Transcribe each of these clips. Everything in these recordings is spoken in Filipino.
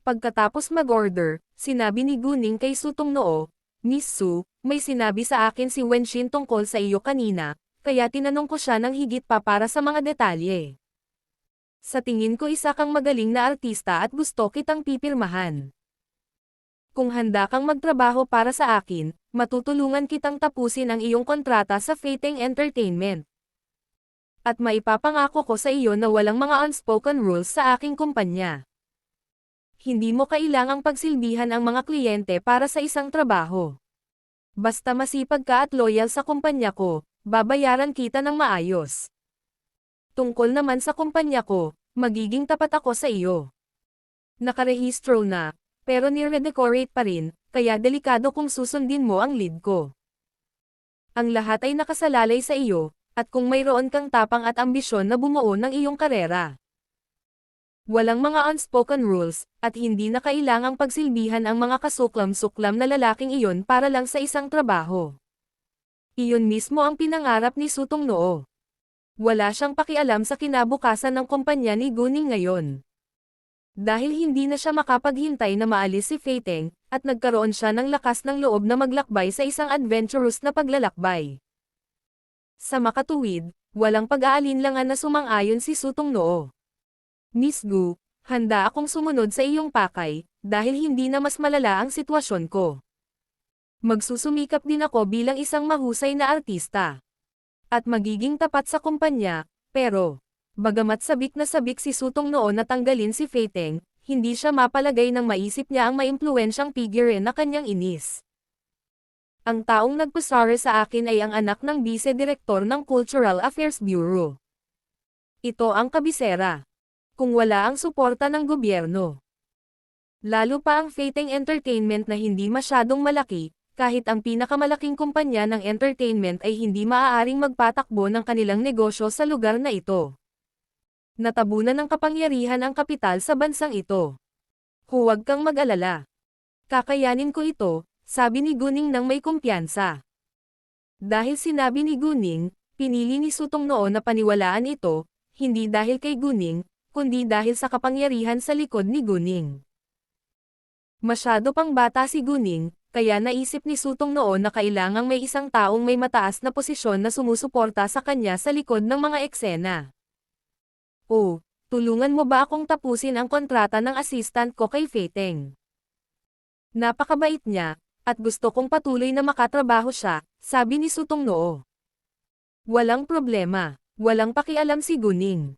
Pagkatapos mag-order, sinabi ni Guning kay Su Tungnoo, Miss Su, may sinabi sa akin si Wenshin tungkol sa iyo kanina, kaya tinanong ko siya ng higit pa para sa mga detalye. Sa tingin ko isa kang magaling na artista at gusto kitang pipirmahan. Kung handa kang magtrabaho para sa akin, matutulungan kitang tapusin ang iyong kontrata sa Fating Entertainment. At maipapangako ko sa iyo na walang mga unspoken rules sa aking kumpanya. Hindi mo kailangang pagsilbihan ang mga kliyente para sa isang trabaho. Basta masipag ka at loyal sa kumpanya ko, babayaran kita ng maayos. Tungkol naman sa kumpanya ko, magiging tapat ako sa iyo. Nakarehistro na, pero nire-decorate pa rin, kaya delikado kung susundin mo ang lead ko. Ang lahat ay nakasalalay sa iyo, at kung mayroon kang tapang at ambisyon na bumuo ng iyong karera. Walang mga unspoken rules, at hindi na kailangang pagsilbihan ang mga kasuklam-suklam na lalaking iyon para lang sa isang trabaho. Iyon mismo ang pinangarap ni Su Tungnoo. Wala siyang pakialam sa kinabukasan ng kumpanya ni Guning ngayon. Dahil hindi na siya makapaghintay na maalis si Fating, at nagkaroon siya ng lakas ng loob na maglakbay sa isang adventurous na paglalakbay. Sa makatuwid, walang pag-aalinlangan na sumang-ayon si Su Tungnoo. Miss Gu, handa akong sumunod sa iyong pakay, dahil hindi na mas malala ang sitwasyon ko. Magsusumikap din ako bilang isang mahusay na artista. At magiging tapat sa kumpanya, pero, bagamat sabik na sabik si Su Tungnoo na tanggalin si Fating, hindi siya mapalagay nang maisip niya ang maimpluwensyang figure na kanyang inis. Ang taong nagpasara sa akin ay ang anak ng Vice-Direktor ng Cultural Affairs Bureau. Ito ang kabisera. Kung wala ang suporta ng gobyerno. Lalo pa ang Fating Entertainment na hindi masyadong malaki, kahit ang pinakamalaking kumpanya ng entertainment ay hindi maaaring magpatakbo ng kanilang negosyo sa lugar na ito. Natabunan ng kapangyarihan ang kapital sa bansang ito. Huwag kang mag-alala. Kakayanin ko ito, sabi ni Guning nang may kumpiyansa. Dahil sinabi ni Guning, pinili ni Su Tungnoo na paniwalaan ito, hindi dahil kay Guning, kundi dahil sa kapangyarihan sa likod ni Guning. Masyado pang bata si Guning, kaya naisip ni Su Tungnoo na kailangang may isang taong may mataas na posisyon na sumusuporta sa kanya sa likod ng mga eksena. Oh, tulungan mo ba akong tapusin ang kontrata ng assistant ko kay Fating? Napakabait niya, at gusto kong patuloy na makatrabaho siya, sabi ni Su Tungnoo. Walang problema, walang pakialam si Guning.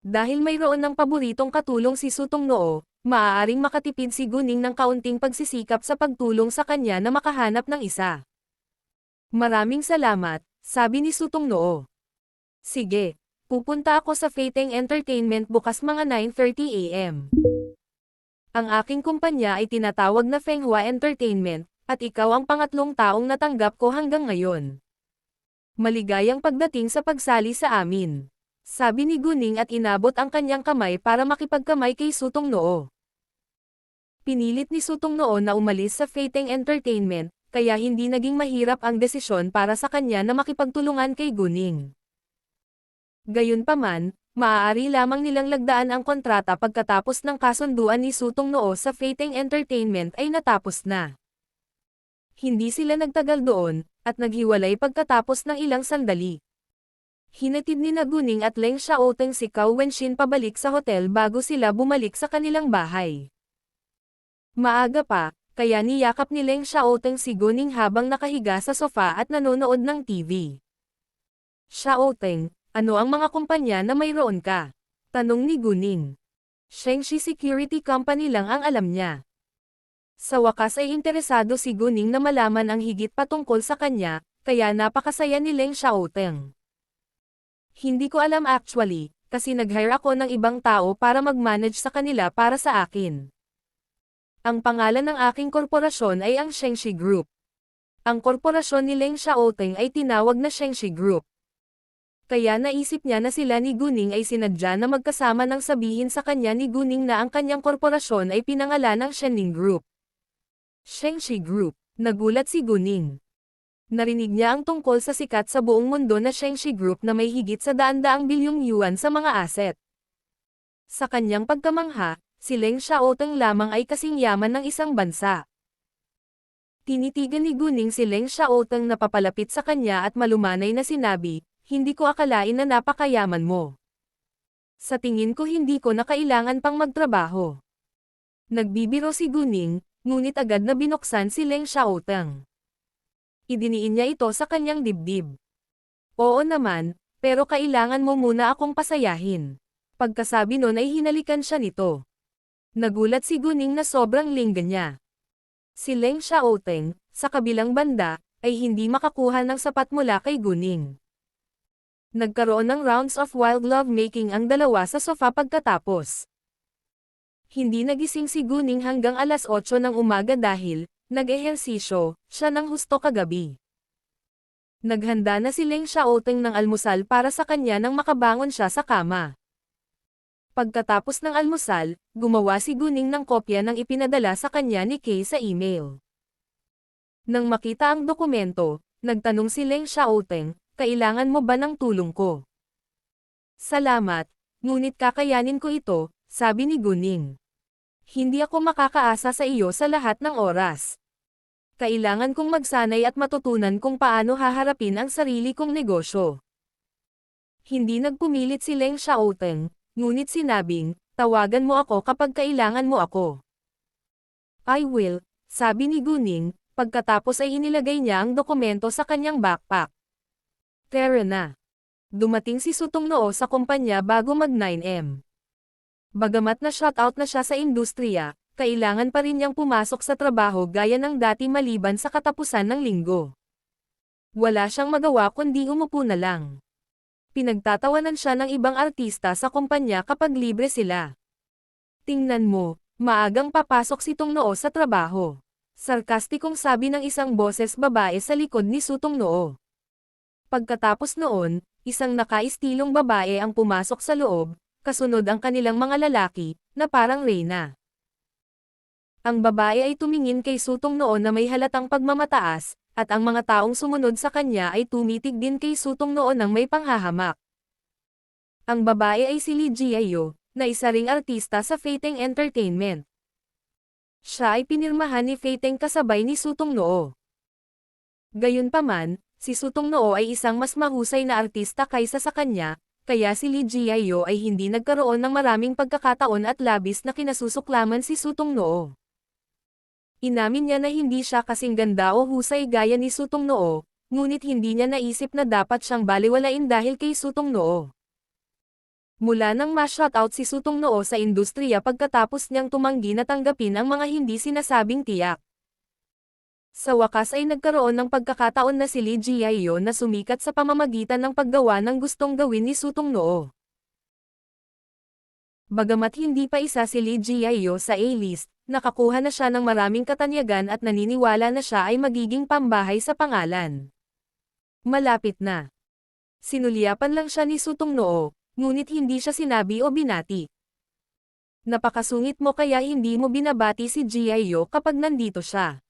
Dahil mayroon ng paboritong katulong si Su Tungnoo, maaaring makatipid si Guning ng kaunting pagsisikap sa pagtulong sa kanya na makahanap ng isa. Maraming salamat, sabi ni Su Tungnoo. Sige, pupunta ako sa Fating Entertainment bukas mga 9:30 AM. Ang aking kumpanya ay tinatawag na Fenghua Entertainment, at ikaw ang pangatlong taong natanggap ko hanggang ngayon. Maligayang pagdating sa pagsali sa amin. Sabi ni Guning at inabot ang kanyang kamay para makipagkamay kay Su Tungnoo. Pinilit ni Su Tungnoo na umalis sa Fating Entertainment, kaya hindi naging mahirap ang desisyon para sa kanya na makipagtulungan kay Guning. Gayunpaman, maaari lamang nilang lagdaan ang kontrata pagkatapos ng kasunduan ni Su Tungnoo sa Fating Entertainment ay natapos na. Hindi sila nagtagal doon, at naghiwalay pagkatapos ng ilang sandali. Hinatid ni Guning at Leng Xiaoteng si Cao Wenshin pabalik sa hotel bago sila bumalik sa kanilang bahay. Maaga pa, kaya niyakap ni Leng Xiaoteng si Guning habang nakahiga sa sofa at nanonood ng TV. Xiaoteng, ano ang mga kumpanya na mayroon ka? Tanong ni Guning. Shengshi Security Company lang ang alam niya. Sa wakas ay interesado si Guning na malaman ang higit patungkol sa kanya, kaya napakasaya ni Leng Xiaoteng. Hindi ko alam actually, kasi nag-hire ako ng ibang tao para mag-manage sa kanila para sa akin. Ang pangalan ng aking korporasyon ay ang Shengshi Group. Ang korporasyon ni Leng Xiaoteng ay tinawag na Shengshi Group. Kaya naisip niya na sila ni Guning ay sinadya na magkasama nang sabihin sa kanya ni Guning na ang kanyang korporasyon ay pinangalan ng Shening Group. Shengshi Group, nagulat si Guning. Narinig niya ang tungkol sa sikat sa buong mundo na Shengshi Group na may higit sa daan-daang bilyong yuan sa mga asset. Sa kanyang pagkamangha, si Leng Xiaoteng lamang ay kasing yaman ng isang bansa. Tinitigan ni Guning si Leng Xiaoteng na papalapit sa kanya at malumanay na sinabi, hindi ko akalain na napakayaman mo. Sa tingin ko hindi ko na kailangan pang magtrabaho. Nagbibiro si Guning, ngunit agad na binuksan si Leng Xiaoteng. Idiniin niya ito sa kanyang dibdib. Oo naman, pero kailangan mo muna akong pasayahin. Pagkasabi nun ay hinalikan siya nito. Nagulat si Guning na sobrang lingga niya. Si Leng Xiaoteng, sa kabilang banda, ay hindi makakuha ng sapat mula kay Guning. Nagkaroon ng rounds of wild lovemaking ang dalawa sa sofa pagkatapos. Hindi nagising si Guning hanggang alas 8 ng umaga dahil, nag-ehersisyo, siya ng husto kagabi. Naghanda na si Leng Xiaoteng ng almusal para sa kanya nang makabangon siya sa kama. Pagkatapos ng almusal, gumawa si Guning ng kopya ng ipinadala sa kanya ni Kay sa email. Nang makita ang dokumento, nagtanong si Leng Xiaoteng, kailangan mo ba ng tulong ko? Salamat, ngunit kakayanin ko ito, sabi ni Guning. Hindi ako makakaasa sa iyo sa lahat ng oras. Kailangan kong magsanay at matutunan kung paano haharapin ang sarili kong negosyo. Hindi nagpumilit si Leng Xiaoteng, ngunit sinabing, tawagan mo ako kapag kailangan mo ako. I will, sabi ni Guning, pagkatapos ay inilagay niya ang dokumento sa kanyang backpack. Tara na. Dumating si Sutong Noo sa kumpanya bago mag 9 am. Bagamat na shoutout na siya sa industriya, kailangan pa rin niyang pumasok sa trabaho gaya ng dati maliban sa katapusan ng linggo. Wala siyang magawa kundi umupo na lang. Pinagtatawanan siya ng ibang artista sa kumpanya kapag libre sila. Tingnan mo, maagang papasok si Tong Noo sa trabaho. Sarkastikong sabi ng isang boses babae sa likod ni Sutong Noo. Pagkatapos noon, isang nakaistilong babae ang pumasok sa loob, kasunod ang kanilang mga lalaki, na parang reyna. Ang babae ay tumingin kay Sutong Noo na may halatang pagmamataas, at ang mga taong sumunod sa kanya ay tumitig din kay Sutong Noo ng may panghahamak. Ang babae ay si Lee Jiayo, na isa ring artista sa Feiteng Entertainment. Siya ay pinirmahan ni Feiteng kasabay ni Sutong Noo. Gayunpaman, si Sutong Noo ay isang mas mahusay na artista kaysa sa kanya, kaya si Lee Jiayo ay hindi nagkaroon ng maraming pagkakataon at labis na kinasusuklaman si Sutong Noo. Inamin niya na hindi siya kasing ganda o husay gaya ni Sutong Noo, ngunit hindi niya naisip na dapat siyang baliwalain dahil kay Sutong Noo. Mula nang ma-shoutout si Sutong Noo sa industriya pagkatapos niyang tumanggi na tanggapin ang mga hindi sinasabing tiyak. Sa wakas ay nagkaroon ng pagkakataon na si Lee Jiayo na sumikat sa pamamagitan ng paggawa ng gustong gawin ni Sutong Noo. Bagamat hindi pa isa si Lee Jiayo sa A-list, nakakuha na siya ng maraming katanyagan at naniniwala na siya ay magiging pambahay sa pangalan. Malapit na. Sinulyapan lang siya ni Sutong Noo, ngunit hindi siya sinabi o binati. Napakasungit mo kaya hindi mo binabati si Jiayo kapag nandito siya.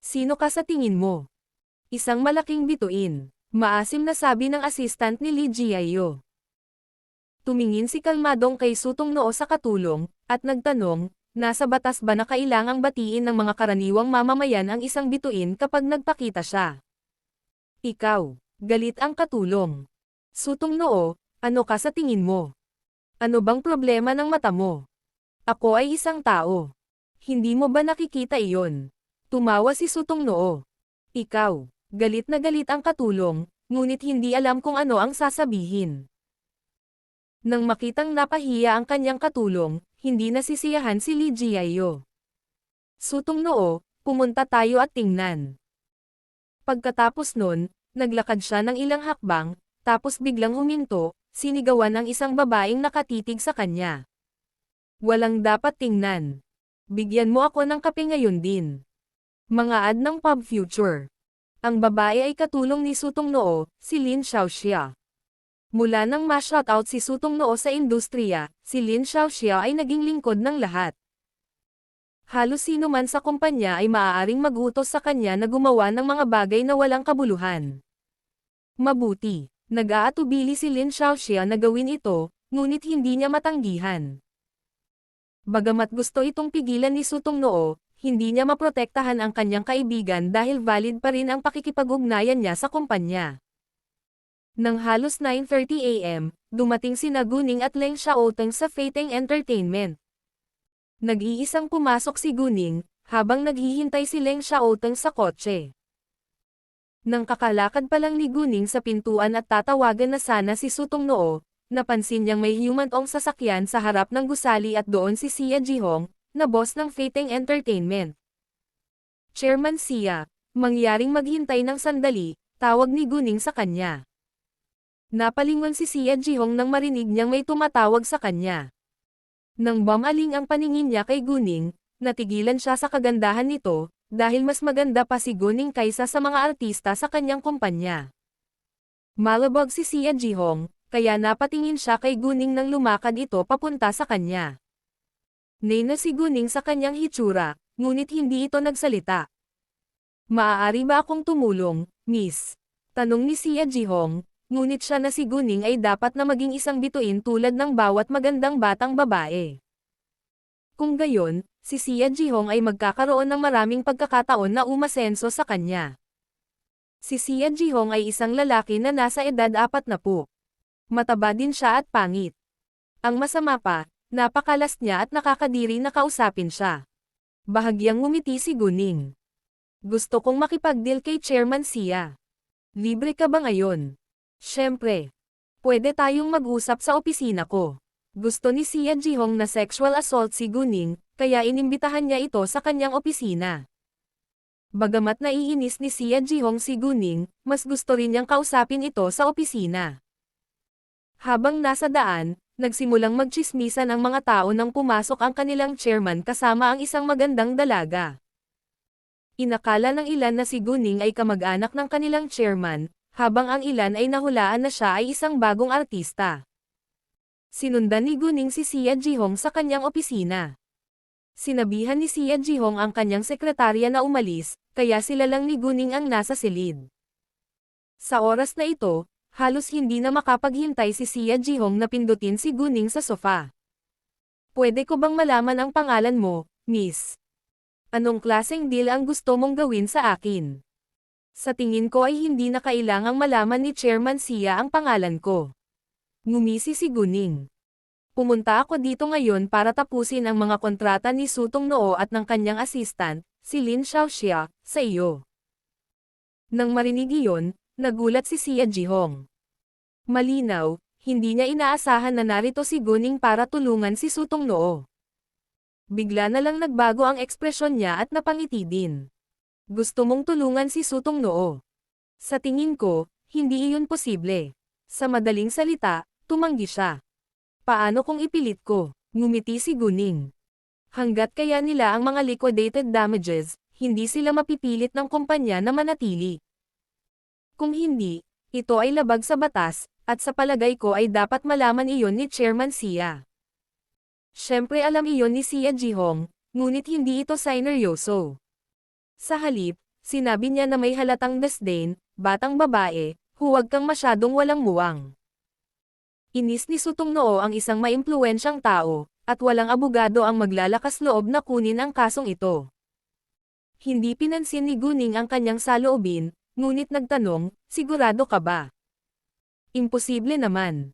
Sino ka sa tingin mo? Isang malaking bituin. Maasim na sabi ng assistant ni Lee Jiayo. Tumingin si kalmadong kay Sutong Noo sa katulong, at nagtanong, nasa batas ba na kailangang batiin ng mga karaniwang mamamayan ang isang bituin kapag nagpakita siya? Ikaw, galit ang katulong. Sutong Noo, ano ka sa tingin mo? Ano bang problema ng mata mo? Ako ay isang tao. Hindi mo ba nakikita iyon? Tumawa si Sutong Noo. Ikaw, galit na galit ang katulong, ngunit hindi alam kung ano ang sasabihin. Nang makitang napahiya ang kanyang katulong, hindi nasisiyahan si Lee Jiayo. Sutong Noo, pumunta tayo at tingnan. Pagkatapos nun, naglakad siya ng ilang hakbang, tapos biglang huminto, sinigawan ng isang babaeng nakatitig sa kanya. Walang dapat tingnan. Bigyan mo ako ng kape ngayon din. Mga ad ng Pub Future. Ang babae ay katulong ni Sutong Noo, si Lin Xiaoxia. Mula nang ma-shoutout si Sutong Noo sa industriya, si Lin Xiaoxia ay naging lingkod ng lahat. Halos sino man sa kumpanya ay maaaring mag-utos sa kanya na gumawa ng mga bagay na walang kabuluhan. Mabuti, nag-aatubili si Lin Xiaoxia na gawin ito, ngunit hindi niya matanggihan. Bagamat gusto itong pigilan ni Sutong Noo, hindi niya maprotektahan ang kanyang kaibigan dahil valid pa rin ang pakikipag-ugnayan niya sa kumpanya. Nang halos 9:30 AM, dumating sina Guning at Leng Xiaoteng sa Feiteng Entertainment. Nag-iisang pumasok si Guning, habang naghihintay si Leng Xiaoteng sa kotse. Nang kakalakad pa lang ni Guning sa pintuan at tatawagan na sana si Sutong Noo, napansin niyang may humantong sasakyan sa harap ng gusali at doon si Xia Jihong, na boss ng Feiteng Entertainment. Chairman Xia, mangyaring maghintay ng sandali, tawag ni Guning sa kanya. Napalingon si Xia Jihong nang marinig niyang may tumatawag sa kanya. Nang bumaling ang paningin niya kay Guning, natigilan siya sa kagandahan nito, dahil mas maganda pa si Guning kaysa sa mga artista sa kanyang kumpanya. Malabog si Xia Jihong, kaya napatingin siya kay Guning nang lumakad ito papunta sa kanya. Nena si Guning sa kanyang hitsura, ngunit hindi ito nagsalita. Maaari ba akong tumulong, miss? Tanong ni Xia Jihong, ngunit siya na si Guning ay dapat na maging isang bituin tulad ng bawat magandang batang babae. Kung gayon, si Xia Jihong ay magkakaroon ng maraming pagkakataon na umasenso sa kanya. Si Xia Jihong ay isang lalaki na nasa edad 40. Mataba din siya at pangit. Ang masama pa, napakalas niya at nakakadiri na kausapin siya. Bahagyang ngumiti si Guning. Gusto kong makipag-deal kay Chairman Xia. Libre ka ba ngayon? Siyempre. Pwede tayong mag-usap sa opisina ko. Gusto ni Xia Jihong na sexual assault si Guning, kaya inimbitahan niya ito sa kanyang opisina. Bagamat naiinis ni Xia Jihong si Guning, mas gusto rin niyang kausapin ito sa opisina. Habang nasa daan, nagsimulang magtsismisan ang mga tao nang pumasok ang kanilang chairman kasama ang isang magandang dalaga. Inakala ng ilan na si Guning ay kamag-anak ng kanilang chairman, habang ang ilan ay nahulaan na siya ay isang bagong artista. Sinundan ni Guning si Xia Jihong sa kanyang opisina. Sinabihan ni Xia Jihong ang kanyang sekretarya na umalis, kaya sila lang ni Guning ang nasa silid. Sa oras na ito, halos hindi na makapaghintay si Xia Jihong na pindutin si Guning sa sofa. Pwede ko bang malaman ang pangalan mo, miss? Anong klaseng deal ang gusto mong gawin sa akin? Sa tingin ko ay hindi na kailangang malaman ni Chairman Xia ang pangalan ko. Ngumisi si Guning. Pumunta ako dito ngayon para tapusin ang mga kontrata ni Sutong Noo at ng kanyang assistant, si Lin Xiaoxia, sa iyo. Nang marinig iyon, nagulat si Xia Jihong. Malinaw, hindi niya inaasahan na narito si Guning para tulungan si Sutong Noo. Bigla na lang nagbago ang ekspresyon niya at napangiti din. Gusto mong tulungan si Sutong Noo? Sa tingin ko, hindi iyon posible. Sa madaling salita, tumanggi siya. Paano kung ipilit ko? Ngumiti si Guning. Hanggat kaya nila ang mga liquidated damages, hindi sila mapipilit ng kumpanya na manatili. Kung hindi, ito ay labag sa batas, at sa palagay ko ay dapat malaman iyon ni Chairman Xia. Siyempre alam iyon ni Xia Jihong, ngunit hindi ito sineryoso. Sa halip, sinabi niya na may halatang disdain, batang babae, huwag kang masyadong walang muwang. Inis ni Sutong Noo ang isang maimpluwensyang tao, at walang abogado ang maglalakas loob na kunin ang kasong ito. Hindi pinansin ni Guning ang kanyang saloobin, ngunit nagtanong, sigurado ka ba? Imposible naman.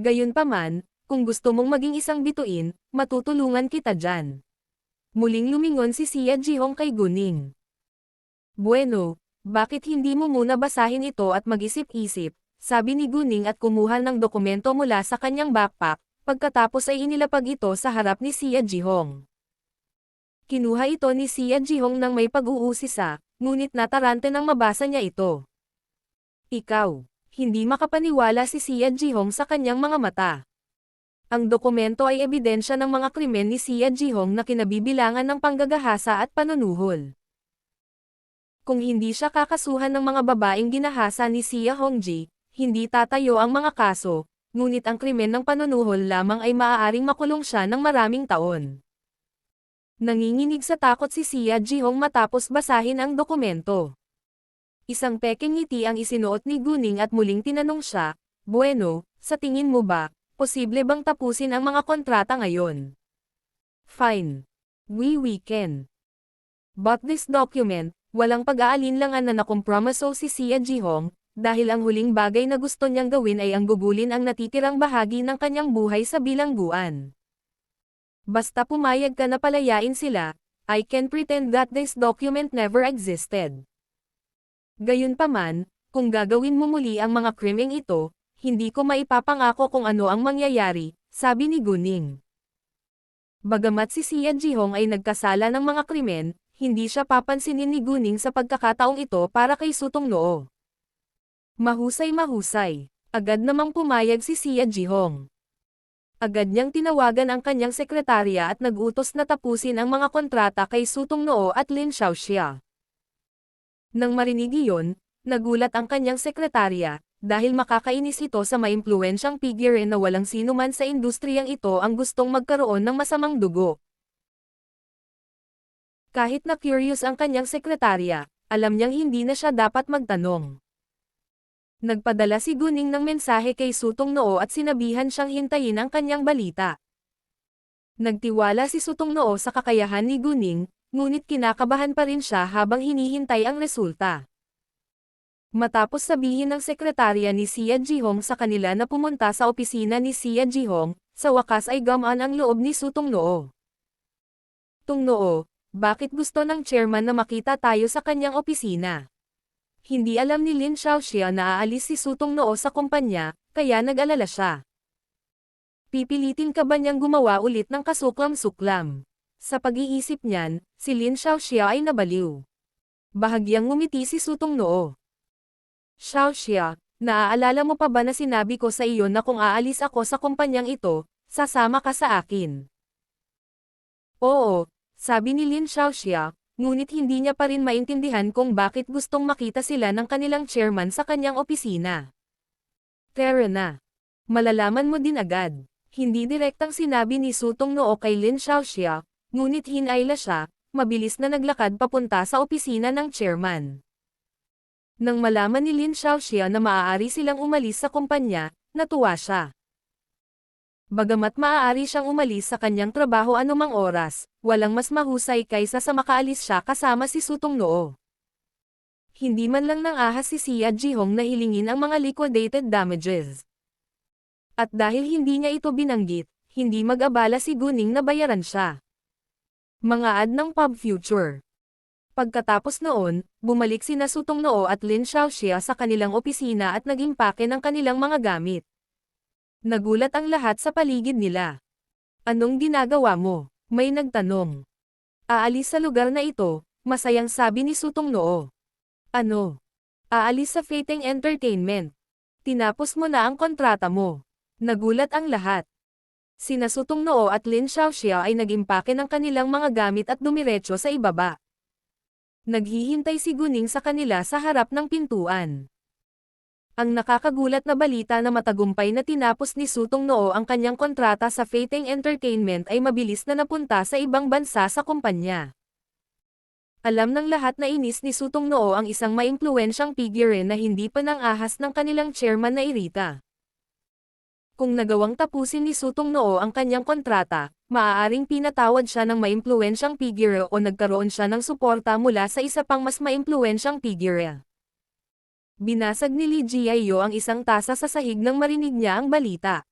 Gayunpaman, kung gusto mong maging isang bituin, matutulungan kita dyan. Muling lumingon si Xia Jihong kay Guning. Bueno, bakit hindi mo muna basahin ito at mag-isip-isip? Sabi ni Guning at kumuha ng dokumento mula sa kanyang backpack, pagkatapos ay inilapag ito sa harap ni Xia Jihong. Kinuha ito ni Xia Jihong nang may pag-uusisa, ngunit natarante nang mabasa niya ito. Ikaw, hindi makapaniwala si Xia Jihong sa kanyang mga mata. Ang dokumento ay ebidensya ng mga krimen ni Xia Jihong na kinabibilangan ng panggagahasa at panunuhol. Kung hindi siya kakasuhan ng mga babaeng ginahasa ni Xia Hongji, hindi tatayo ang mga kaso, ngunit ang krimen ng panunuhol lamang ay maaaring makulong siya ng maraming taon. Nanginginig sa takot si Xia Jihong matapos basahin ang dokumento. Isang peking ngiti ang isinuot ni Guning at muling tinanong siya, bueno, sa tingin mo ba, posible bang tapusin ang mga kontrata ngayon? Fine. We can. But this document, walang pag-aalinlangan na nakompromiso si Sia Ji-hong, dahil ang huling bagay na gusto niyang gawin ay ang gugulin ang natitirang bahagi ng kanyang buhay sa bilangguan. Basta pumayag ka na palayain sila, I can pretend that this document never existed. Gayunpaman, kung gagawin mo muli ang mga krimeng ito, hindi ko maipapangako kung ano ang mangyayari, sabi ni Guning. Bagamat si Sia Ji-hong ay nagkasala ng mga krimen, hindi siya papansinin ni Guning sa pagkakataong ito para kay Sutong Noo. Mahusay. Agad namang pumayag si Sia Ji-hong. Agad niyang tinawagan ang kanyang sekretarya at nag-utos na tapusin ang mga kontrata kay Sutong Noo at Lin Xiaoxia. Nang marinig iyon, nagulat ang kanyang sekretarya, dahil makakainis ito sa maimpluwensyang figure na walang sino man sa industriyang ito ang gustong magkaroon ng masamang dugo. Kahit na curious ang kanyang sekretarya, alam niyang hindi na siya dapat magtanong. Nagpadala si Guning ng mensahe kay Sutong Noo at sinabihan siyang hintayin ang kanyang balita. Nagtiwala si Sutong Noo sa kakayahan ni Guning, ngunit kinakabahan pa rin siya habang hinihintay ang resulta. Matapos sabihin ng sekretarya ni Sia Ji-hong sa kanila na pumunta sa opisina ni Sia Ji-hong, sa wakas ay gumaan ang loob ni Sutong Noo. Tung Noo, bakit gusto ng chairman na makita tayo sa kanyang opisina? Hindi alam ni Lin Xiaoxia na aalis si Sutong Noo sa kumpanya, kaya nag-alala siya. Pipilitin ka ba niyang gumawa ulit ng kasuklam-suklam? Sa pag-iisip niyan, si Lin Xiaoxia ay nabaliw. Bahagyang ngumiti si Sutong Noo. Xiaoxia, naaalala mo pa ba na sinabi ko sa iyo na kung aalis ako sa kumpanyang ito, sasama ka sa akin? Oo, sabi ni Lin Xiaoxia, ngunit hindi niya pa rin maintindihan kung bakit gustong makita sila ng kanilang chairman sa kanyang opisina. Tara na. Malalaman mo din agad. Hindi direktang sinabi ni Sutong Noo kay Lin Xiaoxia, ngunit hinayla siya, mabilis na naglakad papunta sa opisina ng chairman. Nang malaman ni Lin Xiaoxia na maaari silang umalis sa kumpanya, natuwa siya. Bagamat maaari siyang umalis sa kanyang trabaho anumang oras, walang mas mahusay kaysa sa makaalis siya kasama si Sutong Noo. Hindi man lang nang-ahas si Sia Ji-hong na hilingin ang mga liquidated damages. At dahil hindi niya ito binanggit, hindi mag-abala si Guning na bayaran siya. Mga ad ng Pub Future. Pagkatapos noon, bumalik sina Sutong Noo at Lin Xiaoxia sa kanilang opisina at nag-impake ng kanilang mga gamit. Nagulat ang lahat sa paligid nila. Anong ginagawa mo? May nagtanong. Aalis sa lugar na ito, masayang sabi ni Sutong Noo. Ano? Aalis sa Feiting Entertainment. Tinapos mo na ang kontrata mo. Nagulat ang lahat. Sina Sutong Noo at Lin Xiaoxia ay nag-impake ng kanilang mga gamit at dumiretso sa ibaba. Naghihintay si Guning sa kanila sa harap ng pintuan. Ang nakakagulat na balita na matagumpay na tinapos ni Sutong Noo ang kanyang kontrata sa Feiting Entertainment ay mabilis na napunta sa ibang bansa sa kumpanya. Alam ng lahat na inis ni Sutong Noo ang isang maimpluwensyang figure na hindi pa nang-ahas ng kanilang chairman na irita. Kung nagawang tapusin ni Sutong Noo ang kanyang kontrata, maaaring pinatawad siya ng maimpluwensyang figure o nagkaroon siya ng suporta mula sa isa pang mas maimpluwensyang figure. Binasag ni Lee Jiayo ang isang tasa sa sahig nang marinig niya ang balita.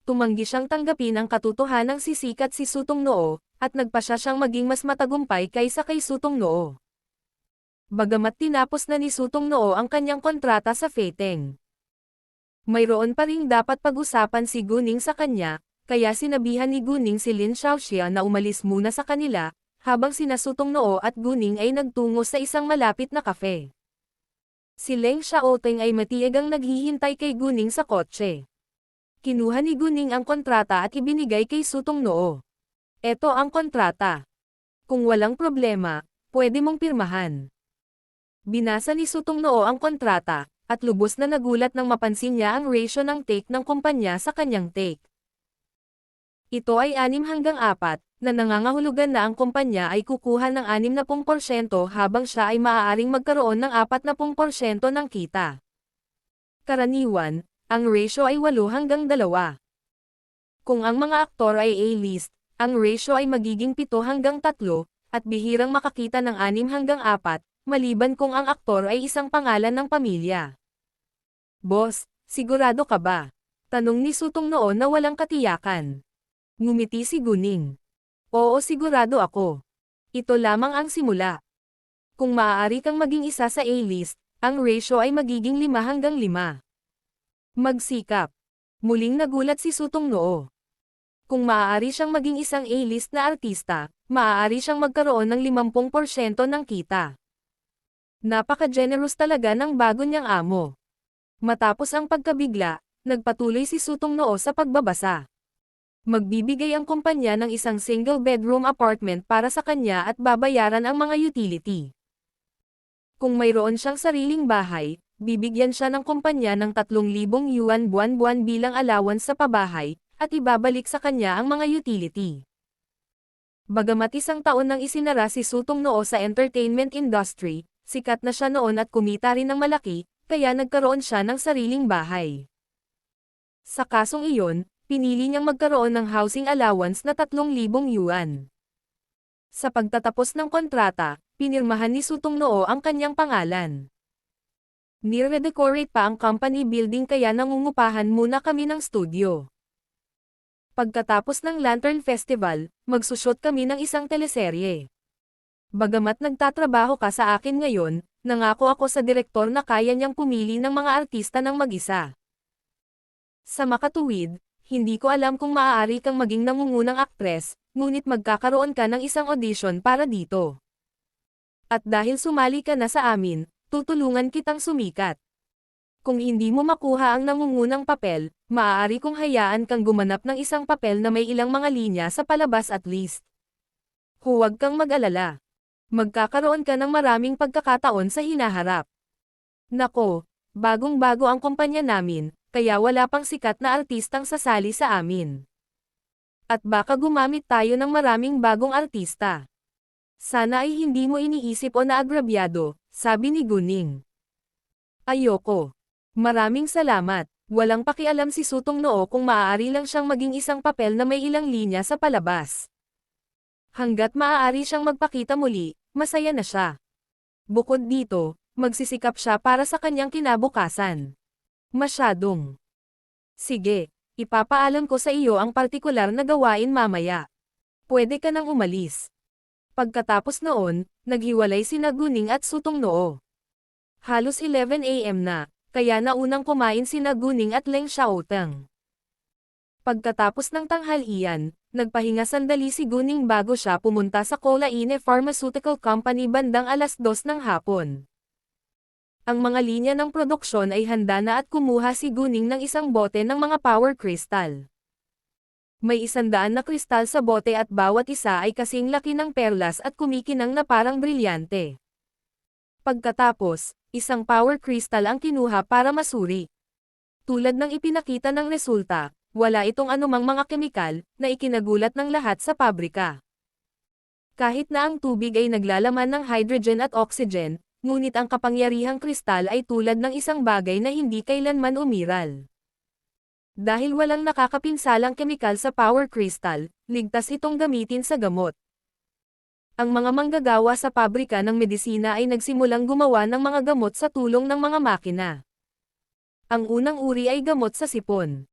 Tumanggi siyang tanggapin ang katotohanang sisikat si Sutong Noo, at nagpasya siyang maging mas matagumpay kaysa kay Sutong Noo. Bagamat tinapos na ni Sutong Noo ang kanyang kontrata sa Feiting, mayroon pa ring dapat pag-usapan si Guning sa kanya, kaya sinabihan ni Guning si Lin Xiaoxia na umalis muna sa kanila, habang sina Sutong Noo at Guning ay nagtungo sa isang malapit na kafe. Si Leng Xiaoting ay matiyagang naghihintay kay Guning sa kotse. Kinuha ni Guning ang kontrata at ibinigay kay Sutong Noo. Eto ang kontrata. Kung walang problema, pwede mong pirmahan. Binasa ni Sutong Noo ang kontrata, at lubos na nagulat nang mapansin niya ang ratio ng take ng kumpanya sa kanyang take. Ito ay 6-4, na nangangahulugan na ang kumpanya ay kukuha ng 60% habang siya ay maaaring magkaroon ng 40% ng kita. Karaniwan, ang ratio ay 8-2. Kung ang mga aktor ay A-list, Ang ratio ay magiging 7-3, at bihirang makakita ng 6-4, maliban kung ang aktor ay isang pangalan ng pamilya. Boss, sigurado ka ba? Tanong ni Sutong noon na walang katiyakan. Ngumiti si Guning. Oo, sigurado ako. Ito lamang ang simula. Kung maaari kang maging isa sa A-list, ang ratio ay magiging 5-5. Magsikap. Muling nagulat si Sutong Noo. Kung maaari siyang maging isang A-list na artista, maaari siyang magkaroon ng 50% ng kita. Napaka-generous talaga ng bago niyang amo. Matapos ang pagkabigla, nagpatuloy si Sutong Noo sa pagbabasa. Magbibigay ang kumpanya ng isang single-bedroom apartment para sa kanya at babayaran ang mga utility. Kung mayroon siyang sariling bahay, bibigyan siya ng kumpanya ng 3,000 yuan buwan-buwan bilang allowance sa pabahay, at ibabalik sa kanya ang mga utility. Bagamat isang taon nang isinara si Sutong Noo sa entertainment industry, sikat na siya noon at kumita rin ng malaki, kaya nagkaroon siya ng sariling bahay. Sa kasong iyon, pinili niyang magkaroon ng housing allowance na 3,000 yuan. Sa pagtatapos ng kontrata, pinirmahan ni Sutong Noo ang kanyang pangalan. Nire-decorate pa ang company building kaya nangungupahan muna kami ng studio. Pagkatapos ng Lantern Festival, magsushoot kami ng isang teleserye. Bagamat nagtatrabaho ka sa akin ngayon, nangako ako sa direktor na kaya niyang pumili ng mga artista ng mag-isa. Sa makatuwid, hindi ko alam kung maaari kang maging nangungunang aktres, ngunit magkakaroon ka ng isang audition para dito. At dahil sumali ka na sa amin, tutulungan kitang sumikat. Kung hindi mo makuha ang nangungunang papel, maaari kong hayaan kang gumanap ng isang papel na may ilang mga linya sa palabas at least. Huwag kang mag-alala. Magkakaroon ka ng maraming pagkakataon sa hinaharap. Nako, bagong-bago ang kumpanya namin, kaya wala pang sikat na artistang sasali sa amin. At baka gumamit tayo ng maraming bagong artista. Sana ay hindi mo iniisip o naagrabyado, sabi ni Guning. Ayoko. Maraming salamat. Walang pakialam si Sutong Noo kung maaari lang siyang maging isang papel na may ilang linya sa palabas. Hanggat maaari siyang magpakita muli, masaya na siya. Bukod dito, magsisikap siya para sa kanyang kinabukasan. Masyadong. Sige, ipapaalam ko sa iyo ang partikular na gawain mamaya. Pwede ka nang umalis. Pagkatapos noon, naghiwalay sina Guning at Sutong Noo. Halos 11 AM na, kaya naunang kumain sina Guning at Leng Xiaoteng. Pagkatapos ng tanghalian, nagpahinga sandali si Guning bago siya pumunta sa Colaine Pharmaceutical Company bandang 2:00 ng hapon. Ang mga linya ng produksyon ay handa na at kumuha si Guning ng isang bote ng mga power crystal. May 100 na kristal sa bote at bawat isa ay kasing laki ng perlas at kumikinang na parang brilyante. Pagkatapos, isang power crystal ang kinuha para masuri. Tulad ng ipinakita ng resulta, wala itong anumang mga kemikal na ikinagulat ng lahat sa pabrika. Kahit na ang tubig ay naglalaman ng hydrogen at oxygen, ngunit ang kapangyarihang kristal ay tulad ng isang bagay na hindi kailanman umiral. Dahil walang nakakapinsalang kemikal sa power crystal, ligtas itong gamitin sa gamot. Ang mga manggagawa sa pabrika ng medisina ay nagsimulang gumawa ng mga gamot sa tulong ng mga makina. Ang unang uri ay gamot sa sipon.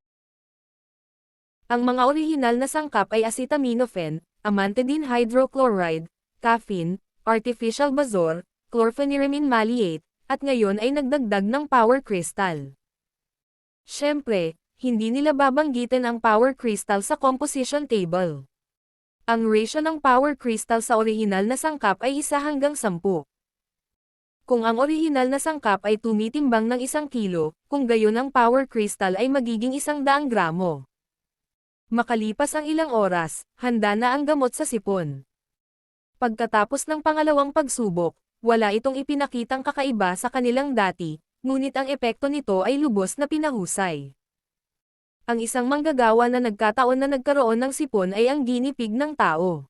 Ang mga orihinal na sangkap ay acetaminophen, amantadine hydrochloride, caffeine, artificial bazor, chlorpheniramine maleate, at ngayon ay nagdagdag ng power crystal. Siyempre, hindi nila babanggitin ang power crystal sa composition table. Ang ratio ng power crystal sa orihinal na sangkap ay 1:10. Kung ang orihinal na sangkap ay tumitimbang ng 1 kilo, kung gayon ang power crystal ay magiging 100 gramo. Makalipas ang ilang oras, handa na ang gamot sa sipon. Pagkatapos ng pangalawang pagsubok, wala itong ipinakitang kakaiba sa kanilang dati, ngunit ang epekto nito ay lubos na pinahusay. Ang isang manggagawa na nagkataon na nagkaroon ng sipon ay ang guinea pig ng tao.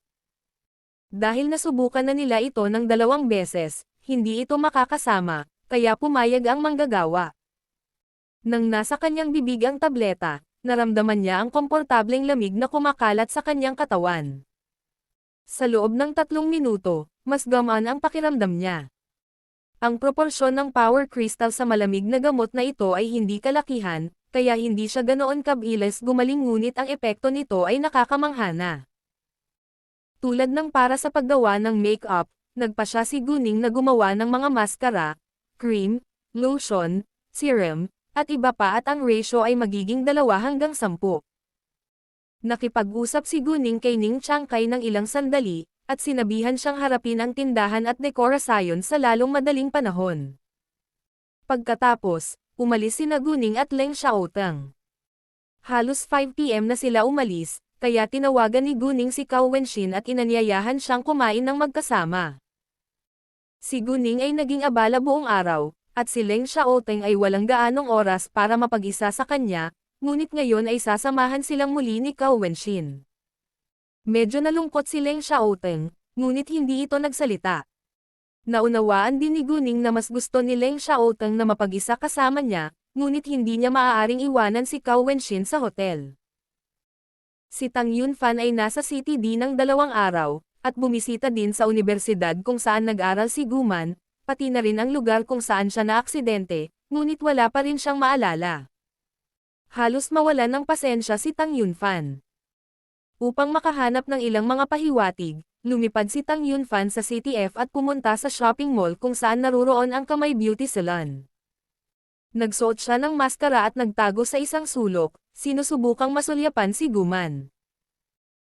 Dahil nasubukan na nila ito ng 2 beses, hindi ito makakasama, kaya pumayag ang manggagawa. Nang nasa kanyang bibig ang tableta, naramdaman niya ang komportableng lamig na kumakalat sa kanyang katawan. Sa loob ng 3 minuto, mas gamaan ang pakiramdam niya. Ang proporsyon ng power crystal sa malamig na gamot na ito ay hindi kalakihan, kaya hindi siya ganoon kabilis gumaling ngunit ang epekto nito ay nakakamanghana. Tulad ng para sa paggawa ng make-up, nagpa siya si Guning na gumawa ng mga maskara, cream, lotion, serum, at iba pa at ang ratio ay magiging 2:10. Nakipag-usap si Guning kay Ning Chiangkai ng ilang sandali, at sinabihan siyang harapin ang tindahan at dekorasyon sa lalong madaling panahon. Pagkatapos, umalis sina Guning at Leng Xiaoteng. Halos 5 PM na sila umalis, kaya tinawagan ni Guning si Cao Wenxin at inanyayahan siyang kumain ng magkasama. Si Guning ay naging abala buong araw, at si Leng Xiaoteng ay walang gaanong oras para mapag-isa sa kanya, ngunit ngayon ay sasamahan silang muli ni Cao Wenxin. Medyo nalungkot si Leng Xiaoteng, ngunit hindi ito nagsalita. Naunawaan din ni Guning na mas gusto ni Leng Xiaoteng na mapag-isa kasama niya, ngunit hindi niya maaaring iwanan si Cao Wenxin sa hotel. Si Tang Yunfan ay nasa CTD ng 2 araw, at bumisita din sa universidad kung saan nag-aral si Guman, pati na rin ang lugar kung saan siya naaksidente, ngunit wala pa rin siyang maalala. Halos mawalan ng pasensya si Tang Yunfan. Upang makahanap ng ilang mga pahiwatig, lumipad si Tang Yunfan sa CTF at pumunta sa shopping mall kung saan naruroon ang Kamay Beauty Salon. Nagsuot siya ng maskara at nagtago sa isang sulok, sinusubukang masulyapan si Guman.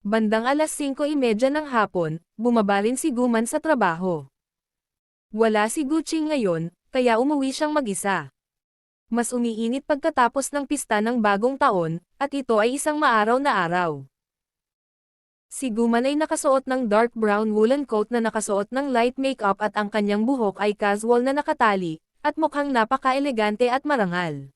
Bandang alas 5:30 ng hapon, bumaba rin si Guman sa trabaho. Wala si Guqing ngayon, kaya umuwi siyang mag-isa. Mas umiinit pagkatapos ng pista ng bagong taon, at ito ay isang maaraw na araw. Si Guman ay nakasuot ng dark brown woolen coat na nakasuot ng light makeup at ang kanyang buhok ay casual na nakatali, at mukhang napaka-elegante at marangal.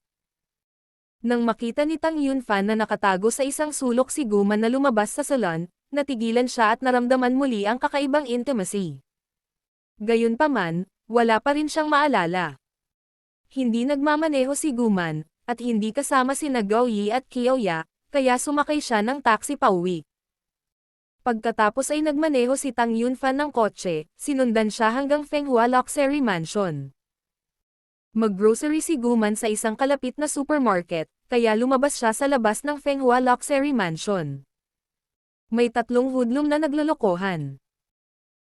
Nang makita ni Tang Yunfan na nakatago sa isang sulok si Guman na lumabas sa salon, natigilan siya at naramdaman muli ang kakaibang intimacy. Gayunpaman, wala pa rin siyang maalala. Hindi nagmamaneho si Guman, at hindi kasama sina Gao Yi at Qiaoya, kaya sumakay siya ng taxi pauwi. Pagkatapos ay nagmaneho si Tang Yunfan ng kotse, sinundan siya hanggang Fenghua Luxury Mansion. Mag-grocery si Guman sa isang kalapit na supermarket, kaya lumabas siya sa labas ng Fenghua Luxury Mansion. May 3 hoodlum na naglolokohan.